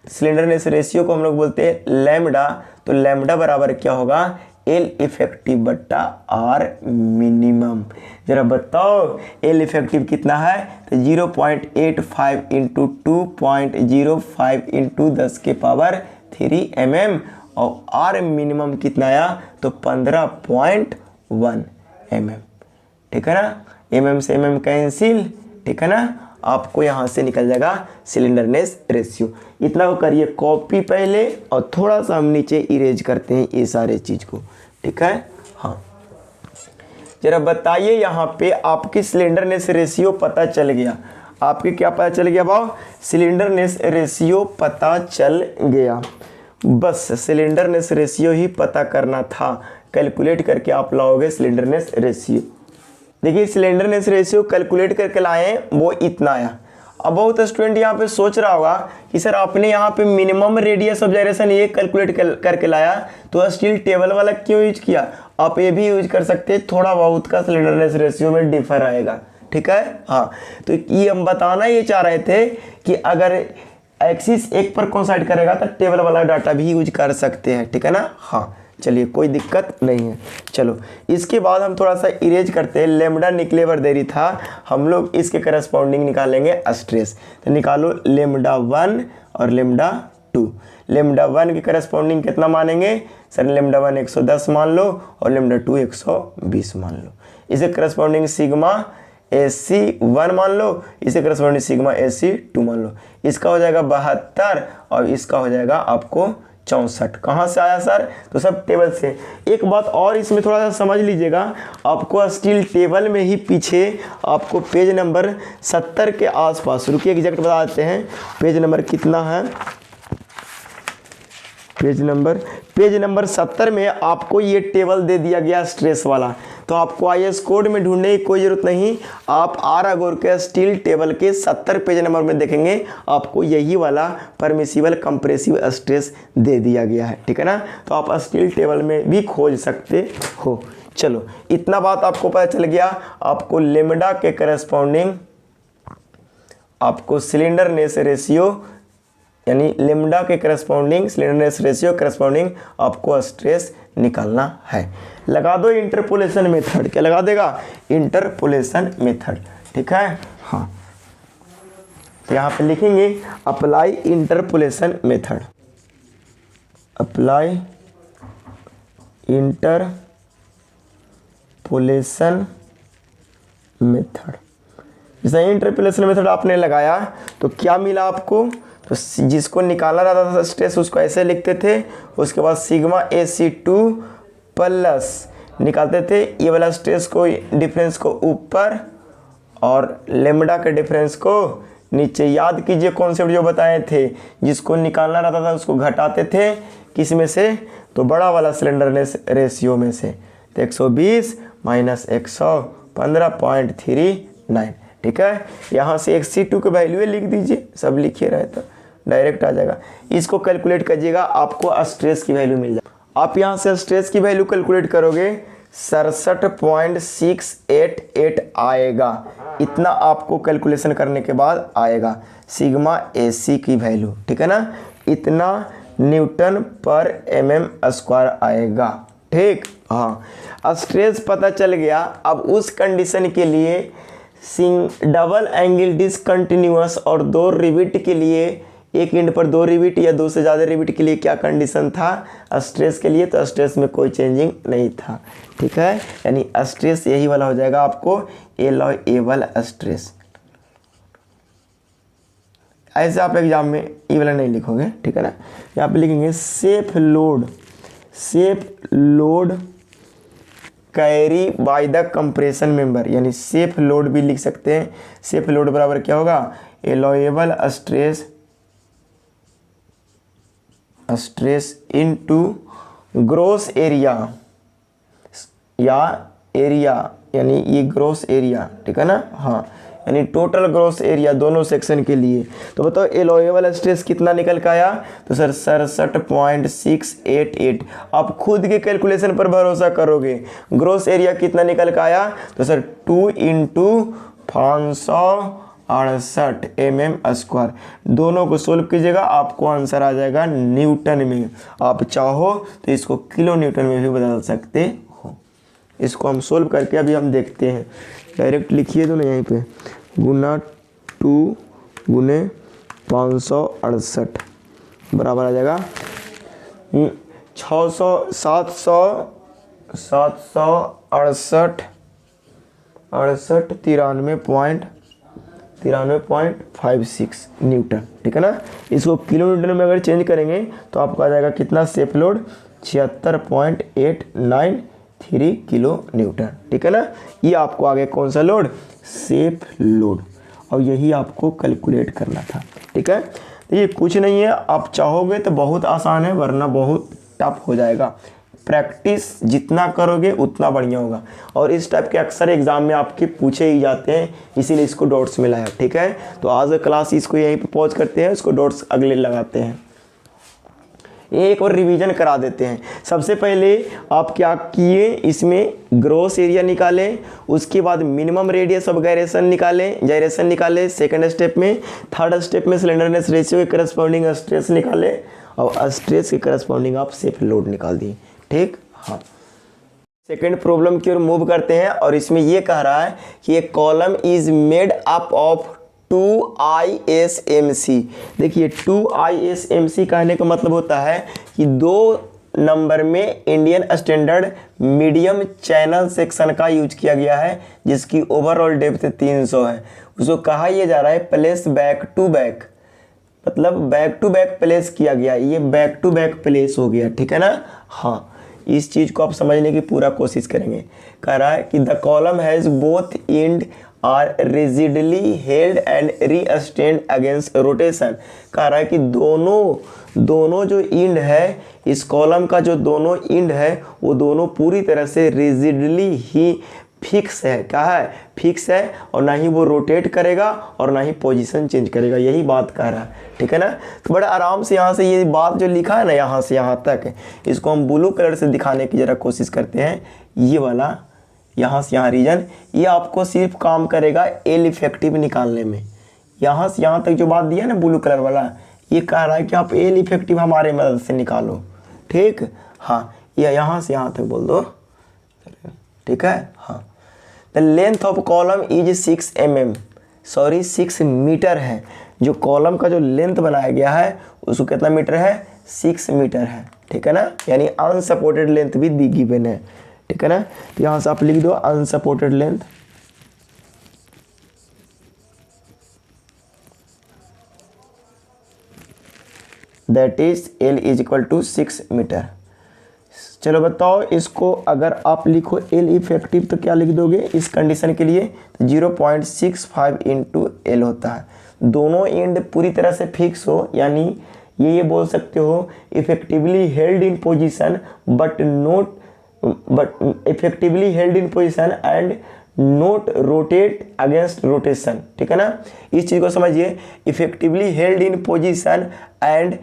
सिलेंडरनेस रेशियो को हम लोग बोलते हैं लैम्डा। तो लैम्डा बराबर क्या होगा, एल इफेक्टिव बट्टा आर मिनिमम। जरा बताओ एल इफेक्टिव कितना है, तो 0.85 इंटू 2.05 इंटू 10 के पावर 3 mm और आर मिनिमम कितना आया तो 15.1 mm, ठीक है ना। mm से mm कैंसिल, ठीक है ना। आपको यहाँ से निकल जाएगा सिलेंडरनेस रेशियो। इतना को करिए कॉपी पहले और थोड़ा सा हम नीचे इरेज करते हैं ये सारे चीज़ को, ठीक है। हाँ, जरा बताइए यहाँ पे आपकी सिलेंडरनेस रेशियो पता चल गया। आपके क्या पता चल गया भाव? सिलेंडरनेस रेशियो पता चल गया। बस सिलेंडरनेस रेशियो ही पता करना था। कैलकुलेट करके आप लाओगे सिलेंडरनेस रेशियो। देखिए सिलेंडरनेस रेशियो कैलकुलेट करके लाए वो इतना आया। अब बहुत स्टूडेंट यहाँ पे सोच रहा होगा कि सर आपने यहाँ पे मिनिमम रेडियस ऑफ जायरेशन ये कैलकुलेट करके लाया तो स्टील टेबल वाला क्यों यूज किया? आप ये भी यूज कर सकते हैं, थोड़ा बहुत का सिलेंडरनेस रेशियो में डिफर आएगा, ठीक है। हाँ, तो ये हम बताना ये चाह रहे थे कि अगर एक्सिस एक पर कोइंसाइड करेगा तो टेबल वाला डाटा भी यूज कर सकते हैं, ठीक है ना। हाँ, चलिए कोई दिक्कत नहीं है। चलो इसके बाद हम थोड़ा सा इरेज करते हैं। लेमडा निकलेवर देरी था, हम लोग इसके करस्पॉन्डिंग निकालेंगे स्ट्रेस। तो निकालो लेमडा 1 और लेमडा 2। लेमडा 1 के करस्पॉन्डिंग कितना मानेंगे? सर लेमडा 1 110 मान लो और लेमडा 2 120 मान लो। इसे करस्पॉन्डिंग सिग्मा AC1 मान लो, इसे करस्पॉन्डिंग सिग्मा AC2 मान लो। इसका हो जाएगा 72 और इसका हो जाएगा आपको 64। कहाँ से आया सर? तो सब टेबल से। एक बात और इसमें थोड़ा सा समझ लीजिएगा, आपको स्टील टेबल में ही पीछे आपको पेज नंबर 70 के आसपास, रुकिए एग्जैक्ट बता देते हैं पेज नंबर कितना है। पेज नंबर 70 में आपको ये टेबल दे दिया गया स्ट्रेस वाला। तो आपको IS कोड में ढूंढने की कोई ज़रूरत नहीं, आप आर अगोर के स्टील टेबल के 70 पेज नंबर में देखेंगे आपको यही वाला परमिसिबल कंप्रेसिव स्ट्रेस दे दिया गया है, ठीक है ना। तो आप स्टील टेबल में भी खोज सकते हो। चलो इतना बात आपको पता चल गया। आपको लेमडा के करस्पॉन्डिंग आपको सिलेंडरनेस रेशियो यानी लेमडा के करस्पॉन्डिंग सिलेंडरनेस रेशियो करस्पॉन्डिंग आपको स्ट्रेस निकालना है। लगा दो इंटरपोलेशन मेथड। क्या लगा देगा? इंटरपोलेशन मेथड, ठीक है। हाँ, तो यहाँ पे लिखेंगे apply interpolation method. Apply interpolation method. जैसे इंटरपोलेशन मेथड आपने लगाया तो क्या मिला आपको? तो जिसको निकालना रहता था स्ट्रेस उसको ऐसे लिखते थे, उसके बाद सिग्मा AC2 प्लस निकालते थे ये वाला स्ट्रेस को डिफरेंस को ऊपर और लेमडा के डिफरेंस को नीचे। याद कीजिए कॉन्सेप्ट जो बताए थे, जिसको निकालना रहता था उसको घटाते थे किस में से? तो बड़ा वाला सिलेंडरनेस रेशियो में से। तो 120 माइनस 115.39, ठीक है। यहाँ से XC2 के वैल्यू लिख दीजिए, सब लिखिए रहे तो डायरेक्ट आ जाएगा। इसको कैलकुलेट कीजिएगा, आपको स्ट्रेस की वैल्यू मिल जाए। आप यहाँ से स्ट्रेस की वैल्यू कैलकुलेट करोगे 67.688 आएगा। इतना आपको कैलकुलेशन करने के बाद आएगा सिग्मा AC की वैल्यू, ठीक है ना। इतना न्यूटन पर mm² आएगा, ठीक। हाँ, स्ट्रेस पता चल गया। अब उस कंडीशन के लिए डबल एंगल डिसकंटिन्यूअस और 2 रिविट के लिए, एक एंड पर 2 रिविट या 2 से ज़्यादा रिविट के लिए क्या कंडीशन था स्ट्रेस के लिए? तो स्ट्रेस में कोई चेंजिंग नहीं था, ठीक है। यानी स्ट्रेस यही वाला हो जाएगा आपको एलॉयएबल स्ट्रेस। ऐसे आप एग्जाम में ये वाला नहीं लिखोगे, ठीक है ना। यहाँ पे लिखेंगे safe load carry by the compression member, यानी सेफ लोड भी लिख सकते हैं। सेफ लोड बराबर क्या होगा? एलॉयएबल स्ट्रेस इनटू ग्रोस एरिया या एरिया, यानी ये ग्रोस एरिया, ठीक है ना। हाँ, यानी टोटल ग्रोस एरिया दोनों सेक्शन के लिए। तो बताओ एलॉयएबल स्ट्रेस कितना निकल के आया? तो सर 67.688। आप खुद के कैलकुलेशन पर भरोसा करोगे। ग्रोस एरिया कितना निकल के आया? तो सर 2 × 568 mm²। दोनों को सोल्व कीजिएगा, आपको आंसर आ जाएगा न्यूटन में। आप चाहो तो इसको किलो न्यूटन में भी बदल सकते हो। इसको हम सोल्व करके अभी हम देखते हैं। डायरेक्ट लिखिए तो नहीं, यहीं पे गुना 2 × 568 बराबर आ जाएगा 600 768 93.56 न्यूटन, ठीक है ना। इसको किलो न्यूटन में अगर चेंज करेंगे तो आपको आ जाएगा कितना, सेफ लोड 76.893 किलो न्यूटन, ठीक है ना। ये आपको आ गया कौन सा लोड, सेफ लोड, और यही आपको कैलकुलेट करना था, ठीक है। ये कुछ नहीं है, आप चाहोगे तो बहुत आसान है, वरना बहुत टफ हो जाएगा। प्रैक्टिस जितना करोगे उतना बढ़िया होगा, और इस टाइप के अक्सर एग्जाम में आपके पूछे ही जाते हैं, इसीलिए इसको डॉट्स मिलाया, ठीक है। तो आज क्लास इसको यहीं पे पॉज करते हैं, इसको डॉट्स अगले लगाते हैं। एक और रिवीजन करा देते हैं। सबसे पहले आप क्या किए, इसमें ग्रॉस एरिया निकालें, उसके बाद मिनिमम रेडियस ऑफ गायरेशन निकालें सेकंड स्टेप में। थर्ड स्टेप में स्लेंडरनेस रेशियो के करस्पॉन्डिंग स्ट्रेस निकालें, और स्ट्रेस के करस्पॉन्डिंग आप सेफ लोड निकाल दिए, ठीक। हाँ, सेकेंड प्रॉब्लम की ओर मूव करते हैं, और इसमें ये कह रहा है कि एक column is made up of 2 ISMC। देखिए 2 ISMC कहने का मतलब होता है कि 2 नंबर में Indian standard medium channel section का यूज किया गया है, जिसकी ओवरऑल डेप्थ 300 है। उसको कहा यह जा रहा है प्लेस बैक टू बैक, मतलब बैक टू बैक प्लेस किया गया, ये बैक टू बैक प्लेस हो गया, ठीक है ना। हाँ, इस चीज़ को आप समझने की पूरा कोशिश करेंगे। कह रहा है कि the column has both end are rigidly held and restrained against rotation. कह रहा है कि दोनों जो इंड है, इस कॉलम का जो दोनों इंड है वो दोनों पूरी तरह से रिजिडली ही फिक्स है। क्या है, फिक्स है, और ना ही वो रोटेट करेगा और ना ही पोजीशन चेंज करेगा, यही बात कह रहा है, ठीक है ना। तो बड़ा आराम से यहाँ से ये बात जो लिखा है ना, यहाँ से यहाँ तक, इसको हम ब्लू कलर से दिखाने की ज़रा कोशिश करते हैं। ये वाला यहाँ से यहाँ रीजन, ये आपको सिर्फ काम करेगा एल इफेक्टिव निकालने में। यहाँ से यहाँ तक जो बात दिया ना ब्लू कलर वाला, ये कह रहा है कि आप एल इफेक्टिव हमारे मदद से निकालो, ठीक। हाँ, ये यहाँ से यहाँ तक बोल दो, ठीक है। हाँ, the length of column is 6 meter है। जो कॉलम का जो लेंथ बनाया गया है उसको कितना मीटर है, 6 मीटर है, ठीक है ना। यानी अनसपोर्टेड लेंथ भी दी गिवन है, ठीक है ना। तो यहाँ से आप लिख दो unsupported length, that is L is equal to 6 meter. चलो बताओ, इसको अगर आप लिखो L इफेक्टिव तो क्या लिख दोगे इस कंडीशन के लिए, 0.65 इंटू L होता है। दोनों एंड पूरी तरह से फिक्स हो, यानी ये बोल सकते हो effectively held in position effectively held in position and not rotate against rotation, ठीक है ना। इस चीज़ को समझिए, effectively held in position and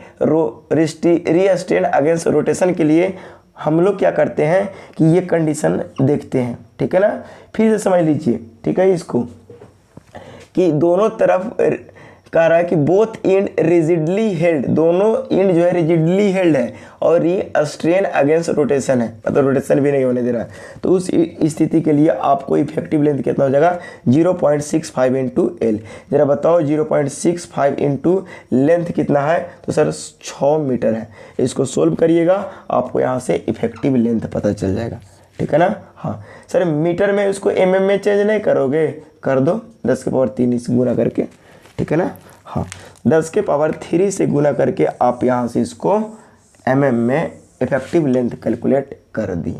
restrained against rotation के लिए हम लोग क्या करते हैं कि ये कंडीशन देखते हैं, ठीक है ना। फिर से समझ लीजिए, ठीक है, इसको कि दोनों तरफ कह रहा है कि बोथ एंड रिजिडली हेल्ड, दोनों एंड जो है रिजिडली हेल्ड है, और ये स्ट्रेन अगेंस्ट रोटेशन है, मतलब रोटेशन भी नहीं होने दे रहा है। तो उस स्थिति के लिए आपको इफेक्टिव लेंथ कितना हो जाएगा, 0.65 इंटू L। जरा बताओ 0.65 इंटू लेंथ कितना है, तो सर 6 मीटर है। इसको सोल्व करिएगा, आपको यहाँ से इफेक्टिव लेंथ पता चल जाएगा, ठीक है ना। हाँ सर, मीटर में उसको mm में चेंज नहीं करोगे, कर दो 10 की पावर 3 से गुना करके, ठीक है ना। हाँ, 10 के पावर 3 से गुना करके आप यहाँ से इसको mm में इफेक्टिव लेंथ कैलकुलेट कर दिए,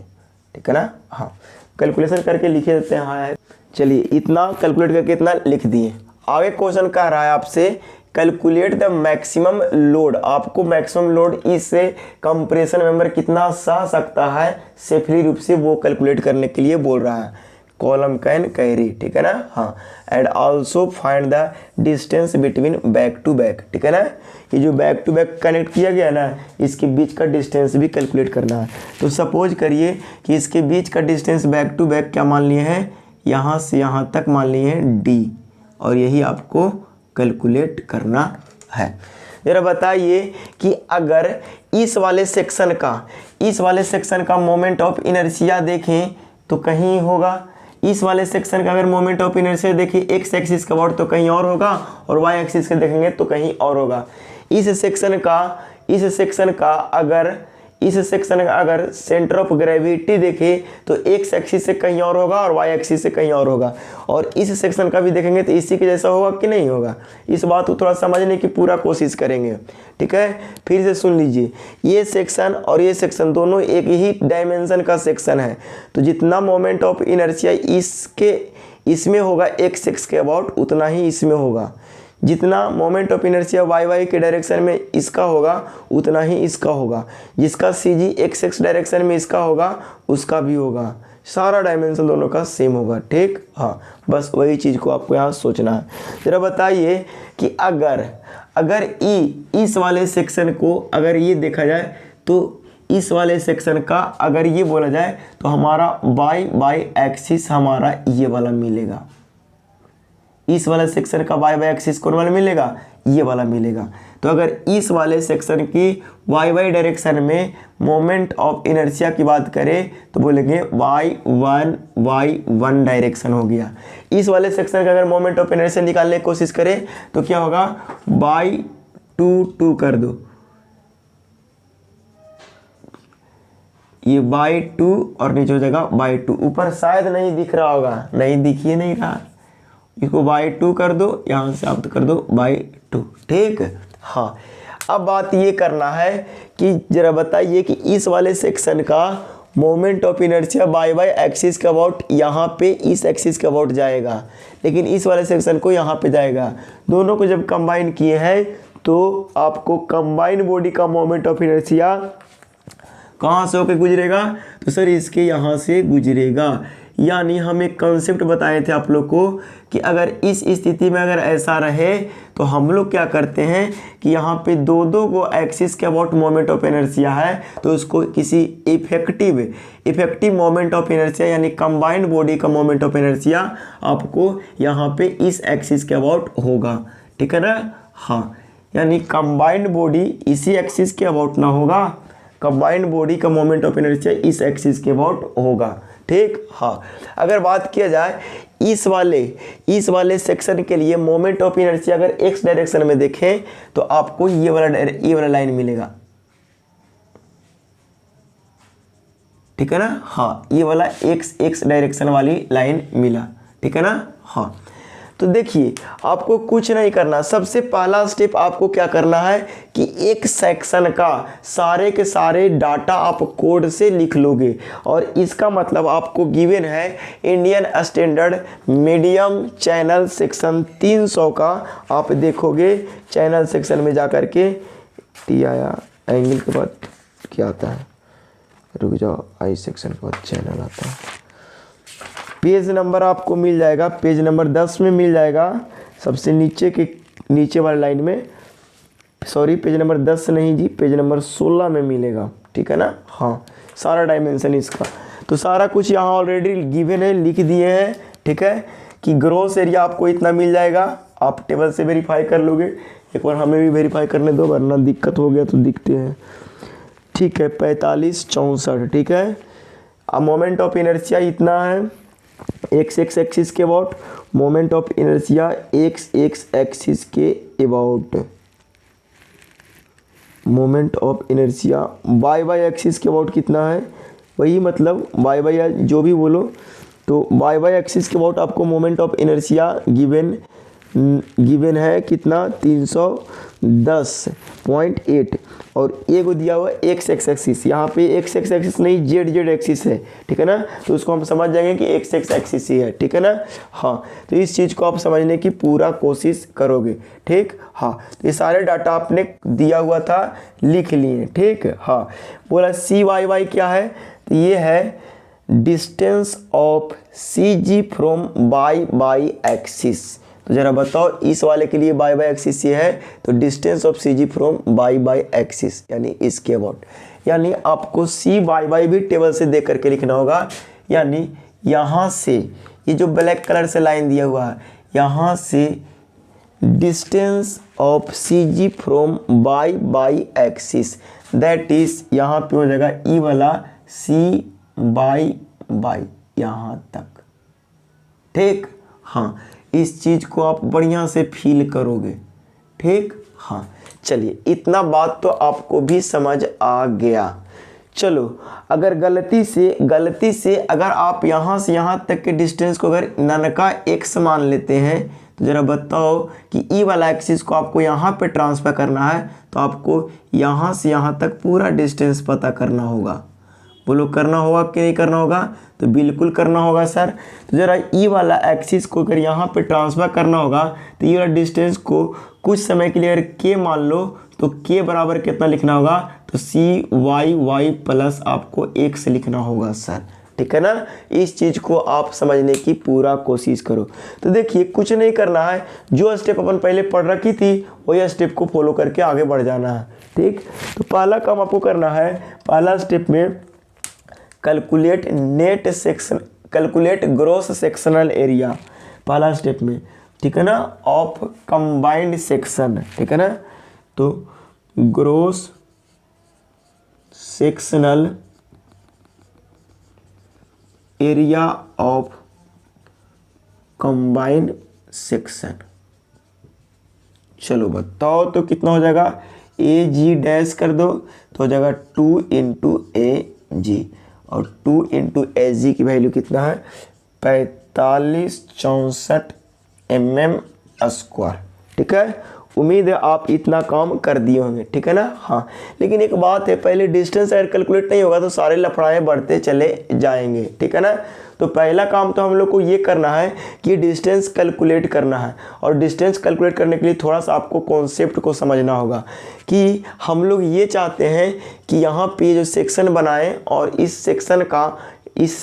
ठीक है ना। हाँ, कैलकुलेशन करके लिखे देते हैं। हाँ, चलिए इतना कैलकुलेट करके इतना लिख दिए। आगे क्वेश्चन कह रहा है आपसे कैलकुलेट द मैक्सिमम लोड। आपको मैक्सिमम लोड इस कंप्रेशन मेंबर कितना सह सकता है सेफली रूप से, वो कैलकुलेट करने के लिए बोल रहा है। कॉलम कैन कैरी, ठीक है ना। हाँ, and also find the distance between back to back, ठीक है ना। ये जो बैक टू बैक कनेक्ट किया गया ना, इसके बीच का डिस्टेंस भी कैलकुलेट करना है। तो सपोज करिए कि इसके बीच का डिस्टेंस बैक टू बैक क्या मान लिए हैं, यहाँ से यहाँ तक मान लिए हैं D, और यही आपको कैलकुलेट करना है। जरा बताइए कि अगर इस वाले सेक्शन का मोमेंट ऑफ इनर्शिया देखें तो कहीं होगा, इस वाले सेक्शन का अगर मोमेंट ऑफ इनर्शिया देखिए एक्स एक्सिस का वर्ड तो कहीं और होगा, और वाई एक्सिस का देखेंगे तो कहीं और होगा। इस सेक्शन का अगर इस सेक्शन का अगर सेंटर ऑफ ग्रेविटी देखें तो एक्स एक्सिस से कहीं और होगा और वाई एक्सिस से कहीं और होगा, और इस सेक्शन का भी देखेंगे तो इसी के जैसा होगा कि नहीं होगा। इस बात को थोड़ा समझने की पूरा कोशिश करेंगे, ठीक है। फिर से सुन लीजिए, ये सेक्शन और ये सेक्शन दोनों एक ही डायमेंशन का सेक्शन है, तो जितना मोमेंट ऑफ इनर्शिया इसमें होगा एक्स एक्स के अबाउट उतना ही इसमें होगा, जितना moment of inertia Y Y के डायरेक्शन में इसका होगा उतना ही इसका होगा, जिसका C G X X direction में इसका होगा उसका भी होगा, सारा डायमेंशन दोनों का सेम होगा, ठीक। हाँ, बस वही चीज़ को आपको यहाँ सोचना है। जरा बताइए कि अगर इस वाले सेक्शन को अगर ये देखा जाए तो इस वाले सेक्शन का अगर ये बोला जाए तो हमारा बाई एक्सिस हमारा ये वाला मिलेगा, इस वाले सेक्शन का वाई एक्सिस कौन वाला मिलेगा, ये वाला मिलेगा। तो अगर इस वाले सेक्शन की वाई डायरेक्शन में मोमेंट ऑफ इनर्शिया की बात करें तो बोलेंगे y1 डायरेक्शन हो गया। इस वाले सेक्शन का अगर मोमेंट ऑफ इनर्शिया निकालने की कोशिश करें तो क्या होगा, y2 कर दो, ये y2 और नीचे हो जाएगा y2, ऊपर शायद नहीं दिख रहा होगा, नहीं दिखिए नहीं रहा, इसको y2 कर दो, यहाँ से आप कर दो y2, ठीक। हाँ, अब बात ये करना है कि जरा बताइए कि इस वाले सेक्शन का moment of inertia Y axis के अबाउट यहाँ पे इस एक्सिस के अबाउट जाएगा, लेकिन इस वाले सेक्शन को यहाँ पे जाएगा। दोनों को जब कंबाइन किए हैं तो आपको कंबाइन बॉडी का मोमेंट ऑफ इनर्शिया कहाँ से होकर गुजरेगा, तो सर इसके यहाँ से गुजरेगा। यानी हम एक कॉन्सेप्ट बताए थे आप लोग को कि अगर इस स्थिति में अगर ऐसा रहे तो हम लोग क्या करते हैं कि यहाँ पे दो को एक्सिस के अबाउट मोमेंट ऑफ इनर्शिया है तो उसको किसी इफेक्टिव मोमेंट ऑफ इनर्शिया यानी कंबाइंड बॉडी का मोमेंट ऑफ इनर्शिया आपको यहाँ पे इस एक्सिस के अबाउट होगा, ठीक है ना। हाँ, यानी कंबाइंड बॉडी इसी एक्सिस के अबाउट ना होगा, कंबाइंड बॉडी का मोमेंट ऑफ इनर्शिया इस एक्सिस के अबाउट होगा, ठीक। हाँ, अगर बात किया जाए इस वाले सेक्शन के लिए मोमेंट ऑफ इनर्शिया अगर एक्स डायरेक्शन में देखें तो आपको ये वाला लाइन मिलेगा, ठीक है ना। हाँ, ये वाला एक्स डायरेक्शन वाली लाइन मिला, ठीक है ना। हाँ, तो देखिए आपको कुछ नहीं करना, सबसे पहला स्टेप आपको क्या करना है कि एक सेक्शन का सारे के सारे डाटा आप कोड से लिख लोगे, और इसका मतलब आपको गिवन है Indian standard medium channel section 300 का। आप देखोगे चैनल सेक्शन में जा कर के टी आया, एंगल के बाद क्या आता है, रुक जाओ, आई सेक्शन के बाद चैनल आता है, पेज नंबर आपको मिल जाएगा, पेज नंबर 10 में मिल जाएगा, सबसे नीचे वाली लाइन में, सॉरी पेज नंबर 10 नहीं जी, पेज नंबर 16 में मिलेगा, ठीक है ना। हाँ, सारा डायमेंशन इसका, तो सारा कुछ यहाँ ऑलरेडी गिवन है, लिख दिए हैं, ठीक है, कि ग्रॉस एरिया आपको इतना मिल जाएगा, आप टेबल से वेरीफाई कर लोगे। एक बार हमें भी वेरीफाई करने दो वरना दिक्कत हो गया तो दिखते हैं, ठीक है, 4564, ठीक है। अब मोमेंट ऑफ इनर्शिया इतना है एक्स एक्सिस के about, moment of inertia x axis के about, moment of inertia Y axis के अबाउट कितना है, वही मतलब वाई जो भी बोलो, तो वाई एक्सिस के अबाउट आपको मोमेंट ऑफ इनर्शिया गिवन है कितना, 310.8, और ये को दिया हुआ एक्स एक्सिस, यहाँ पे एक्स एक्सिस नहीं जेड एक्सिस है, ठीक है ना, तो उसको हम समझ जाएंगे कि एक्स एक्सिस ही है, ठीक है ना। हाँ, तो इस चीज़ को आप समझने की पूरा कोशिश करोगे, ठीक। हाँ, तो ये सारे डाटा आपने दिया हुआ था लिख लिए, ठीक। हाँ, बोला सी वाई क्या है, तो ये है distance of C G from Y axis. तो जरा बताओ इस वाले के लिए बाई एक्सिस ये है, तो distance of C G from Y axis यानी इसके अबाउट, यानी आपको सी वाई भी टेबल से देख करके लिखना होगा। यानी यहाँ से ये जो ब्लैक कलर से लाइन दिया हुआ है, यहाँ से distance of C G from Y axis, that is यहाँ पे हो जाएगा ई वाला सी बाई यहाँ तक, ठीक। हाँ, इस चीज़ को आप बढ़िया से फील करोगे, ठीक। हाँ, चलिए इतना बात तो आपको भी समझ आ गया। चलो अगर गलती से अगर आप यहाँ से यहाँ तक के डिस्टेंस को अगर ननका x मान लेते हैं तो ज़रा बताओ कि ई वाला एक्सिस को आपको यहाँ पे ट्रांसफर करना है तो आपको यहाँ से यहाँ तक पूरा डिस्टेंस पता करना होगा। बोलो करना होगा कि नहीं करना होगा? तो बिल्कुल करना होगा सर। तो ज़रा ई वाला एक्सिस को अगर यहाँ पे ट्रांसफ़र करना होगा तो ये वाला डिस्टेंस को कुछ समय के लिए अगर के मान लो तो के बराबर कितना लिखना होगा? तो सी वाई वाई प्लस आपको एक से लिखना होगा सर, ठीक है ना। इस चीज़ को आप समझने की पूरा कोशिश करो। तो देखिए कुछ नहीं करना है, जो स्टेप अपन पहले पढ़ रखी थी वही स्टेप को फॉलो करके आगे बढ़ जाना है, ठीक। तो पहला काम आपको करना है, पहला स्टेप में कैलकुलेट ग्रॉस सेक्शनल एरिया, पहला स्टेप में, ठीक है ना, ऑफ कंबाइंड सेक्शन, ठीक है ना। तो gross sectional area of combined section, चलो बताओ तो कितना हो जाएगा? ए जी डैश कर दो तो हो जाएगा 2 इंटू ए जी, और 2 इंटू ए जी की वैल्यू कितना है? 4564 mm², ठीक है। उम्मीद है आप इतना काम कर दिए होंगे, ठीक है ना। हाँ, लेकिन एक बात है, पहले डिस्टेंस अगर कैलकुलेट नहीं होगा तो सारे लफड़ाएँ बढ़ते चले जाएंगे, ठीक है ना। तो पहला काम तो हम लोग को ये करना है कि डिस्टेंस कैलकुलेट करना है, और डिस्टेंस कैलकुलेट करने के लिए थोड़ा सा आपको कॉन्सेप्ट को समझना होगा कि हम लोग ये चाहते हैं कि यहाँ पे जो सेक्शन बनाएं और इस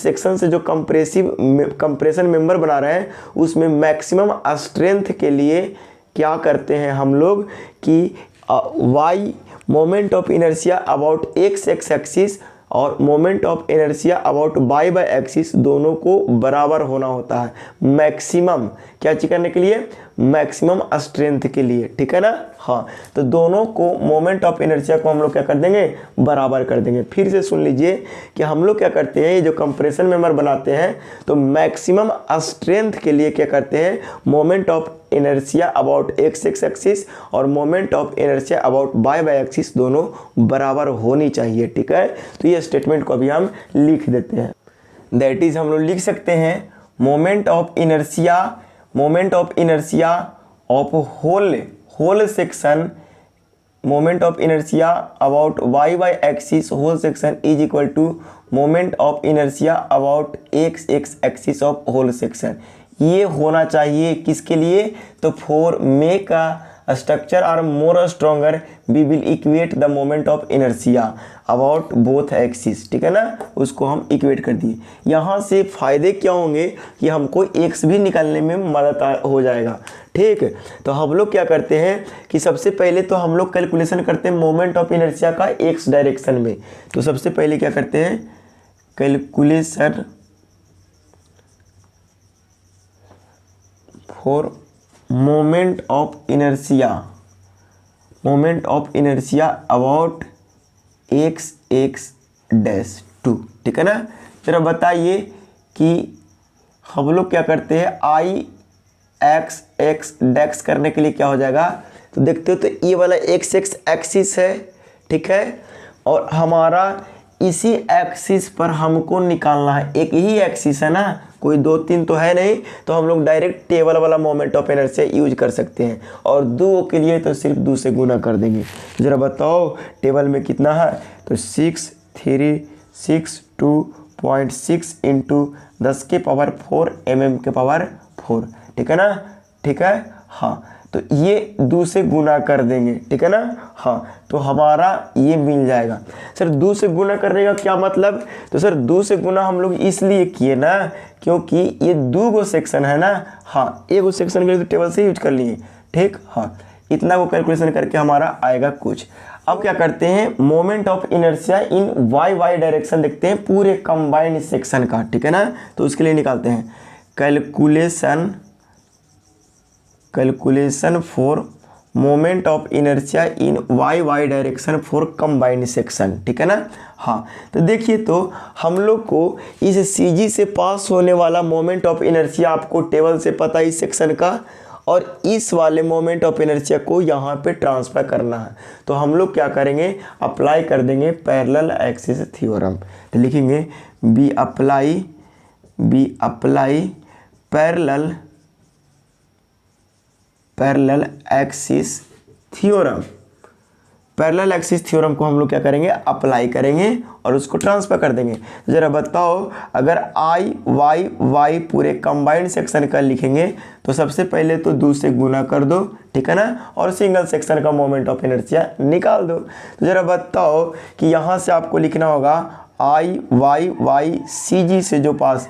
सेक्शन से जो कंप्रेशन मेंबर बना रहे हैं उसमें मैक्सिमम स्ट्रेंथ के लिए क्या करते हैं हम लोग कि y moment of inertia about x axis और moment of inertia about Y bye axis दोनों को बराबर होना होता है, मैक्सिमम क्या चीज करने के लिए? मैक्सिमम स्ट्रेंथ के लिए, ठीक है ना। हाँ, तो दोनों को मोमेंट ऑफ इनर्शिया को हम लोग क्या कर देंगे? बराबर कर देंगे। फिर से सुन लीजिए कि हम लोग क्या करते हैं, ये जो कंप्रेशन मेंबर बनाते हैं तो मैक्सिमम स्ट्रेंथ के लिए क्या करते हैं? Moment of inertia about x axis और moment of inertia about Y bye axis दोनों बराबर होनी चाहिए, ठीक है। तो ये स्टेटमेंट को अभी हम लिख देते हैं। दैट इज हम लोग लिख सकते हैं moment of inertia of whole section, moment of inertia about Y bye axis whole section is equal to moment of inertia about x axis of whole section. ये होना चाहिए किसके लिए? तो for make a structure or more stronger we will equate the moment of inertia about both axis, ठीक है ना। उसको हम इक्वेट कर दिए। यहाँ से फायदे क्या होंगे कि हमको एक्स भी निकालने में मदद हो जाएगा, ठीक है। तो हम लोग क्या करते हैं कि सबसे पहले तो हम लोग कैलकुलेशन करते हैं मोमेंट ऑफ इनर्शिया का एक्स डायरेक्शन में। तो सबसे पहले क्या करते हैं? Calculation for moment of inertia about x dash 2, ठीक है ना। जरा बताइए कि हम लोग क्या करते हैं? आई एक्स डैक्स करने के लिए क्या हो जाएगा? तो देखते हो तो ये वाला एक्स एक्सिस है, ठीक है, और हमारा इसी एक्सिस पर हमको निकालना है। एक ही एक्सिस है ना, कोई 2-3 तो है नहीं, तो हम लोग डायरेक्ट टेबल वाला मोमेंट ऑफ इनर्शिया यूज कर सकते हैं, और 2 के लिए तो सिर्फ 2 से गुना कर देंगे। ज़रा बताओ टेबल में कितना है? तो 636.6 इंटू 10⁴ mm², ठीक है ना, ठीक है। हाँ, तो ये 2 से गुना कर देंगे, ठीक है ना। हाँ, तो हमारा ये मिल जाएगा। सर 2 से गुना करने का क्या मतलब? तो सर 2 से गुना हम लोग इसलिए किए ना क्योंकि ये 2 गो सेक्शन है ना। हाँ, एक सेक्शन के लिए तो टेबल से यूज कर लिए, ठीक। हाँ, इतना को कैलकुलेशन करके हमारा आएगा कुछ। अब क्या करते हैं? Moment of inertia in Y direction देखते हैं पूरे कंबाइंड सेक्शन का, ठीक है ना। तो उसके लिए निकालते हैं calculation for moment of inertia in Y direction for combined section, ठीक है ना। हाँ, तो देखिए तो हम लोग को इस सीजी से पास होने वाला मोमेंट ऑफ इनर्शिया आपको टेबल से पता है इस सेक्शन का, और इस वाले मोमेंट ऑफ इनर्शिया को यहाँ पे ट्रांसफर करना है। तो हम लोग क्या करेंगे, अप्लाई कर देंगे पैरेलल एक्सिस थ्योरम। तो लिखेंगे we apply parallel axis theorem. Parallel axis theorem को हम लोग क्या करेंगे, अप्लाई करेंगे और उसको ट्रांसफर कर देंगे। ज़रा बताओ, अगर आई वाई वाई पूरे कंबाइंड सेक्शन का लिखेंगे तो सबसे पहले तो 2 से गुना कर दो, ठीक है ना, और सिंगल सेक्शन का मोमेंट ऑफ इनर्शिया निकाल दो। तो ज़रा बताओ कि यहाँ से आपको लिखना होगा आई वाई वाई सी जी से जो पास,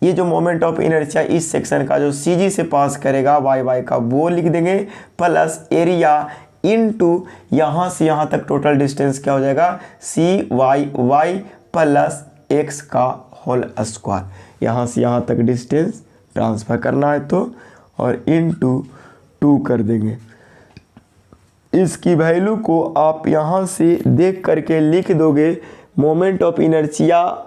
ये जो मोमेंट ऑफ इनर्शिया इस सेक्शन का जो सी जी से पास करेगा वाई वाई का वो लिख देंगे, प्लस एरिया इनटू यहाँ से यहाँ तक टोटल डिस्टेंस क्या हो जाएगा, सी वाई वाई प्लस एक्स का होल स्क्वायर। यहाँ से यहाँ तक डिस्टेंस ट्रांसफ़र करना है तो, और इनटू 2 कर देंगे। इसकी वैल्यू को आप यहाँ से देख करके लिख दोगे, moment of inertia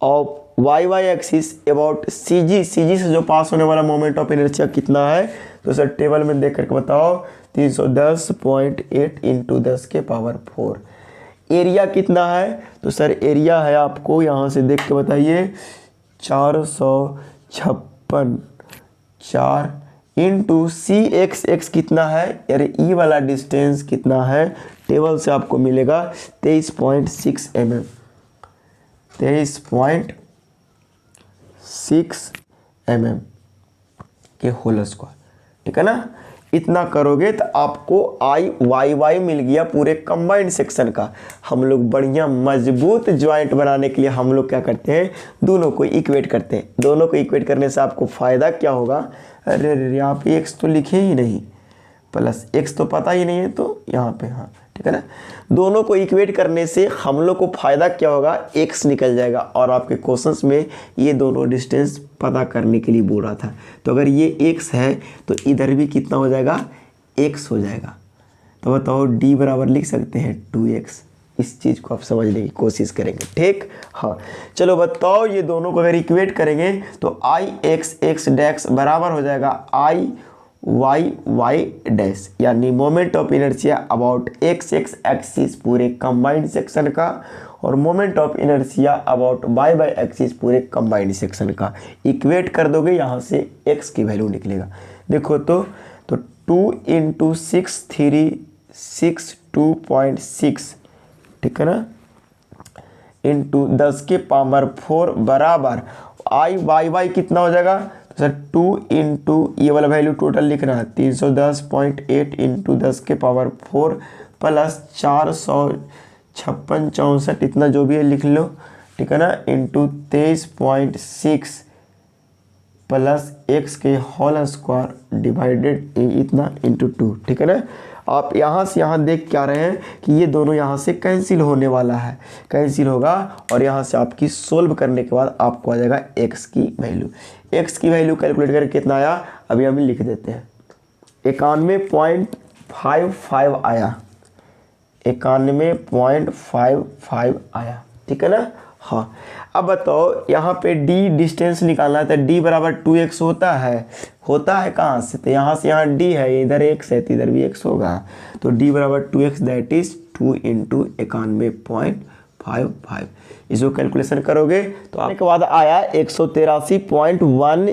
of y Y axis about C G से जो पास होने वाला मोमेंट ऑफ इनर्शिया कितना है, तो सर टेबल में देख करके बताओ, 310.8 इंटू 10 के पावर 4। एरिया कितना है, तो सर एरिया है आपको यहाँ से देख के बताइए 456 4 इंटू सी एक्स कितना है, यार ई वाला डिस्टेंस कितना है, टेबल से आपको मिलेगा 23.6 mm, 23.6 mm के होल स्क्वायर, ठीक है ना। इतना करोगे तो आपको आई वाई वाई मिल गया पूरे कंबाइंड सेक्शन का। हम लोग बढ़िया मजबूत ज्वाइंट बनाने के लिए हम लोग क्या करते हैं, दोनों को इक्वेट करते हैं। दोनों को इक्वेट करने से आपको फ़ायदा क्या होगा, अरे यहाँ पे एक्स तो लिखे ही नहीं, प्लस एक्स तो पता ही नहीं है, तो यहाँ पे हाँ, ठीक है ना। दोनों को इक्वेट करने से हम लोग को फ़ायदा क्या होगा, एक्स निकल जाएगा। और आपके क्वेश्चंस में ये दोनों डिस्टेंस पता करने के लिए बोल रहा था, तो अगर ये एक्स है तो इधर भी कितना हो जाएगा, एक्स हो जाएगा। तो बताओ डी बराबर लिख सकते हैं 2x। इस चीज़ को आप समझने की कोशिश करेंगे, ठीक। हाँ चलो बताओ, ये दोनों को अगर इक्वेट करेंगे तो आई एक्स डैश बराबर हो जाएगा आई वाई वाई डैश, यानी moment of inertia about x axis पूरे कंबाइंड सेक्शन का, और moment of inertia about Y Y axis पूरे कंबाइंड सेक्शन का। इक्वेट कर दोगे, यहाँ से x की वैल्यू निकलेगा। देखो तो 2 इंटू 6 362.6, ठीक है ना, इंटू 10 के पावर 4 बराबर आई वाई वाई कितना हो जाएगा, तो सर 2 इंटू ये वाला वैल्यू टोटल लिखना है 310.8 इंटू 10 के पावर 4 प्लस 456 64 इतना जो भी है लिख लो, ठीक है ना, इंटू 23.6 प्लस एक्स के होल स्क्वायर डिवाइडेड इतना इंटू 2, ठीक है ना। आप यहाँ से यहाँ देख क्या रहे हैं कि ये दोनों यहाँ से कैंसिल होने वाला है, कैंसिल होगा, और यहाँ से आपकी सोल्व करने के बाद आपको आ जाएगा एक्स की वैल्यू। एक्स की वैल्यू कैलकुलेट करके कितना आया, अभी हम लिख देते हैं, 91.55 आया, 91.55 आया, ठीक है ना। हाँ अब बताओ, यहाँ पे d डिस्टेंस निकालना है, तो d बराबर 2x होता है कहाँ से, तो यहाँ से यहाँ d है, इधर x है तो इधर भी x होगा, तो d बराबर 2x दैट इज 2 इंटू 91.55। इसको कैलकुलेशन करोगे तो आने के बाद आया 183.10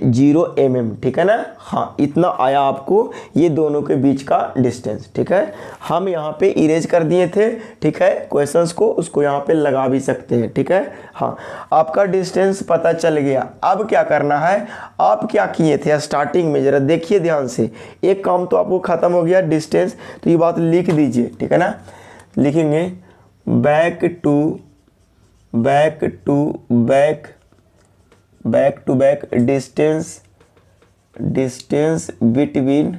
mm, ठीक है ना। हाँ इतना आया आपको ये दोनों के बीच का डिस्टेंस, ठीक है। हम यहाँ पे इरेज कर दिए थे, ठीक है, क्वेश्चंस को, उसको यहाँ पे लगा भी सकते हैं, ठीक है। हाँ आपका डिस्टेंस पता चल गया। अब क्या करना है, आप क्या किए थे स्टार्टिंग में, जरा देखिए ध्यान से, एक काम तो आपको ख़त्म हो गया डिस्टेंस, तो ये बात लिख दीजिए, ठीक है ना। लिखेंगे back to back distance between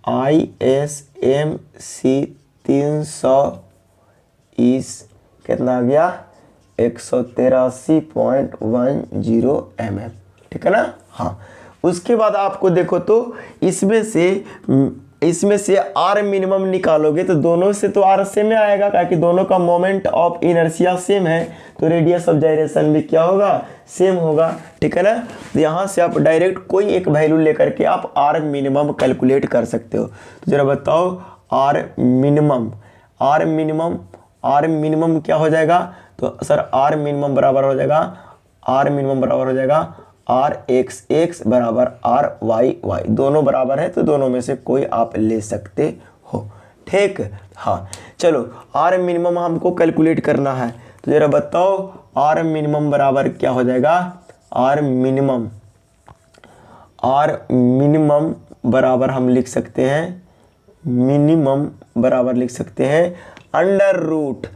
ISMC 300 इस कितना आ गया 183.10 mm, ठीक है ना। हाँ उसके बाद आपको देखो तो इसमें से इसमें से आर मिनिमम निकालोगे तो दोनों से तो आर सेम में आएगा, क्योंकि दोनों का मोमेंट ऑफ इनर्शिया सेम है, तो रेडियस ऑफ जाइरेशन भी क्या होगा, सेम होगा। ठीक है ना। तो यहाँ से आप डायरेक्ट कोई एक वैल्यू लेकर के आप आर मिनिमम कैलकुलेट कर सकते हो। तो जरा बताओ आर मिनिमम क्या हो जाएगा। तो सर आर मिनिमम बराबर हो जाएगा आर एक्स एक्स बराबर आर वाई वाई, दोनों बराबर है तो दोनों में से कोई आप ले सकते हो। ठीक। हाँ चलो आर मिनिमम हमको कैलकुलेट करना है, तो जरा बताओ आर मिनिमम बराबर क्या हो जाएगा। आर मिनिमम बराबर हम लिख सकते हैं अंडर रूट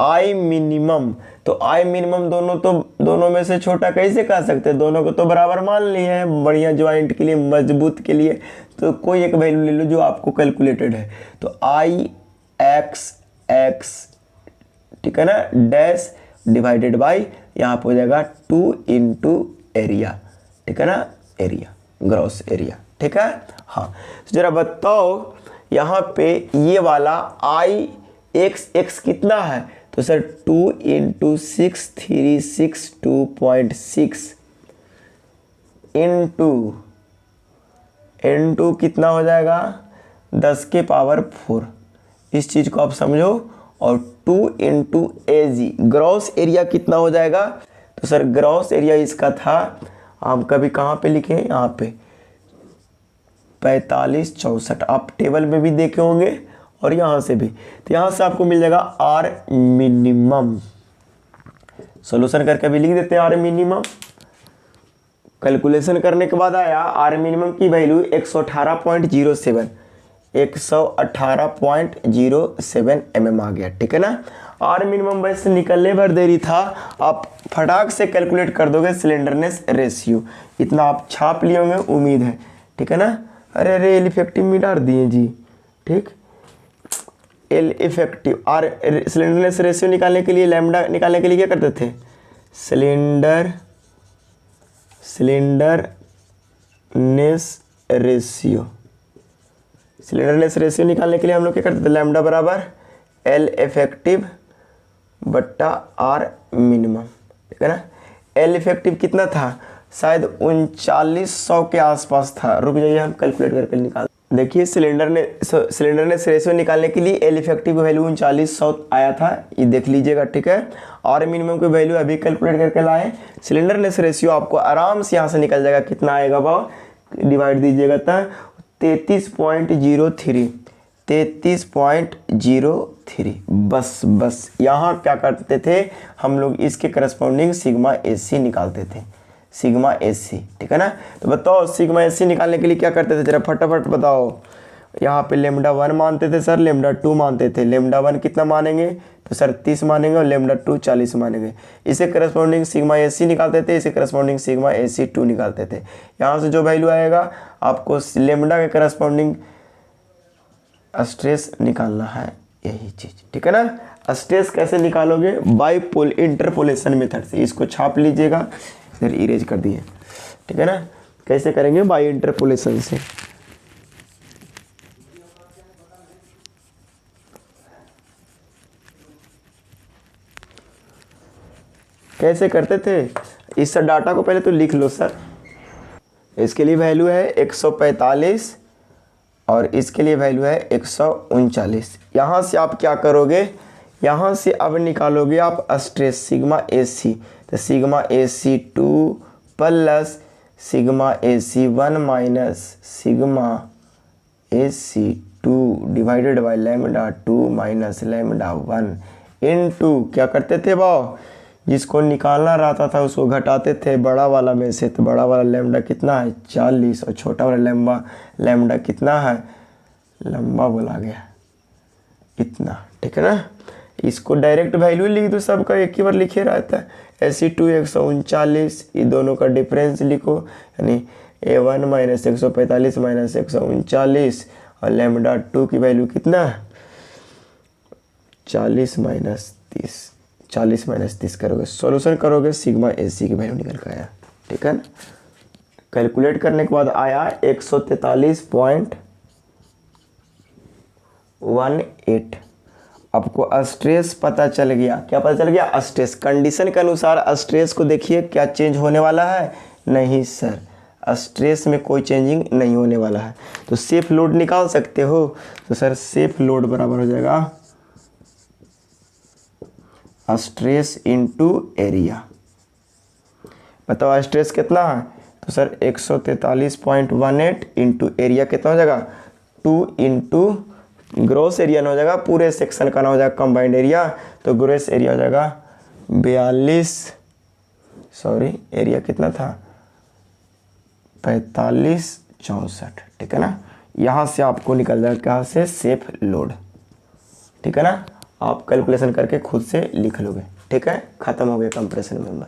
आई मिनिमम। तो आई मिनिमम दोनों में से छोटा कैसे कह सकते हैं, दोनों को तो बराबर मान लिए हैं बढ़िया ज्वाइंट के लिए, मजबूत के लिए। तो कोई एक वैल्यू ले लो जो आपको कैलकुलेटेड है। तो आई एक्स एक्स, ठीक है ना, डैश डिवाइडेड बाई यहाँ पे हो जाएगा 2 इंटू एरिया, ठीक है ना, एरिया, ग्रॉस एरिया। ठीक है। हाँ तो जरा बताओ यहाँ पे ये वाला आई एक्स एक्स कितना है। तो सर 2 इंटू 6 362.6 इंटू कितना हो जाएगा 10 के पावर 4। इस चीज़ को आप समझो। और 2 इंटू एजी ग्रॉस एरिया कितना हो जाएगा। तो सर ग्रॉस एरिया इसका था, आप कभी कहाँ पे लिखे, यहाँ पे 4564, आप टेबल में भी देखे होंगे और यहाँ से भी। तो यहाँ से आपको मिल जाएगा आर मिनिमम। सॉल्यूशन करके भी लिख देते हैं आर मिनिमम। कैलकुलेशन करने के बाद आया आर मिनिमम की वैल्यू 118.07 mm आ गया। ठीक है ना। आर मिनिमम वैसे निकलने भर देरी था, आप फटाक से कैलकुलेट कर दोगे स्लेंडरनेस रेशियो, इतना आप छाप लिए होंगे उम्मीद है। ठीक है ना। अरे एल इफेक्टिव में डाल दिए जी। ठीक, L effective or slenderness ratio निकालने के लिए, लैम्डा निकालने के लिए क्या करते थे, स्लेंडरनेस रेशियो निकालने के लिए हम लोग क्या करते थे, लैम्डा बराबर एल इफेक्टिव बट्टा आर मिनिमम। ठीक है ना। एल इफेक्टिव कितना था, शायद 3900 के आसपास था। रुक जाइए हम कैलकुलेट करके निकाल। देखिए सिलेंडरनेस रेशियो निकालने के लिए एल इफेक्टिव वैल्यू 3900 आया था, ये देख लीजिएगा। ठीक है। आर मिनिमम की वैल्यू अभी कैलकुलेट करके लाए। सिलेंडरनेस रेशियो आपको आराम से यहाँ से निकल जाएगा, कितना आएगा भाव, डिवाइड दीजिएगा तो 33.03 बस यहाँ क्या करते थे हम लोग, इसके करस्पॉन्डिंग सिग्मा एसी निकालते थे, सिग्मा एसी। ठीक है ना। तो बताओ सिग्मा एसी निकालने के लिए क्या करते थे, जरा फटाफट बताओ। यहाँ पे लेमडा 1 मानते थे सर, लेमडा 2 मानते थे। लेमडा 1 कितना मानेंगे, तो सर 30 मानेंगे, और लेमडा 2 40 मानेंगे। इसे करस्पॉन्डिंग सिग्मा एसी निकालते थे, इसे करस्पॉन्डिंग सिग्मा एसी 2 निकालते थे। यहाँ से जो वैल्यू आएगा आपको लेमडा के करस्पॉन्डिंग स्ट्रेस निकालना है, यही चीज़। ठीक है ना। स्ट्रेस कैसे निकालोगे, बाई इंटरपोलेशन मेथड से। इसको छाप लीजिएगा, इधर इरेज कर दिए। ठीक है ना। कैसे करेंगे, बाई इंटरपोलेशन से। कैसे करते थे, इस डाटा को पहले तो लिख लो सर। इसके लिए वैल्यू है 145 और इसके लिए वैल्यू है 139। यहाँ से आप क्या करोगे, यहाँ से अब निकालोगे आप स्ट्रेस सिग्मा एसी। तो sigma AC 2 plus sigma AC 1 minus sigma AC 2 divided by lambda 2 minus lambda 1 into क्या करते थे भाव, जिसको निकालना रहता था उसको घटाते थे बड़ा वाला में से। तो बड़ा वाला लैम्डा कितना है 40, और छोटा वाला लैम्डा कितना है, लंबा बोला गया इतना। ठीक है ना। इसको डायरेक्ट वैल्यू लिख दो, सबका एक ही बार लिखे रहता है। एसी 2 139, ये दोनों का डिफरेंस लिखो, यानी A1 माइनस 145 माइनस 139, और लैम्डा 2 की वैल्यू कितना है 40 माइनस 30 करोगे, सॉल्यूशन करोगे, सिग्मा एसी की वैल्यू निकल के आया। ठीक है ना। कैलकुलेट करने के बाद आया 143.3 18 आपको स्ट्रेस पता चल गया। क्या पता चल गया? स्ट्रेस। कंडीशन के अनुसार स्ट्रेस को देखिए क्या चेंज होने वाला है? नहीं सर, स्ट्रेस में कोई चेंजिंग नहीं होने वाला है। तो सेफ लोड निकाल सकते हो? तो सर सेफ लोड बराबर हो जाएगा स्ट्रेस इंटू एरिया। बताओ स्ट्रेस कितना है? तो सर 143.18 इंटू एरिया कितना हो जाएगा? 2 इंटू ग्रॉस एरिया ना हो जाएगा, पूरे सेक्शन का ना हो जाएगा कंबाइंड एरिया। तो ग्रॉस एरिया हो जाएगा 42, सॉरी एरिया कितना था? 4564। ठीक है ना। यहाँ से आपको निकल जाएगा कहाँ से? Safe load. ठीक है ना। आप कैलकुलेशन करके खुद से लिख लोगे। ठीक है, खत्म हो गया कंप्रेशन मेंबर।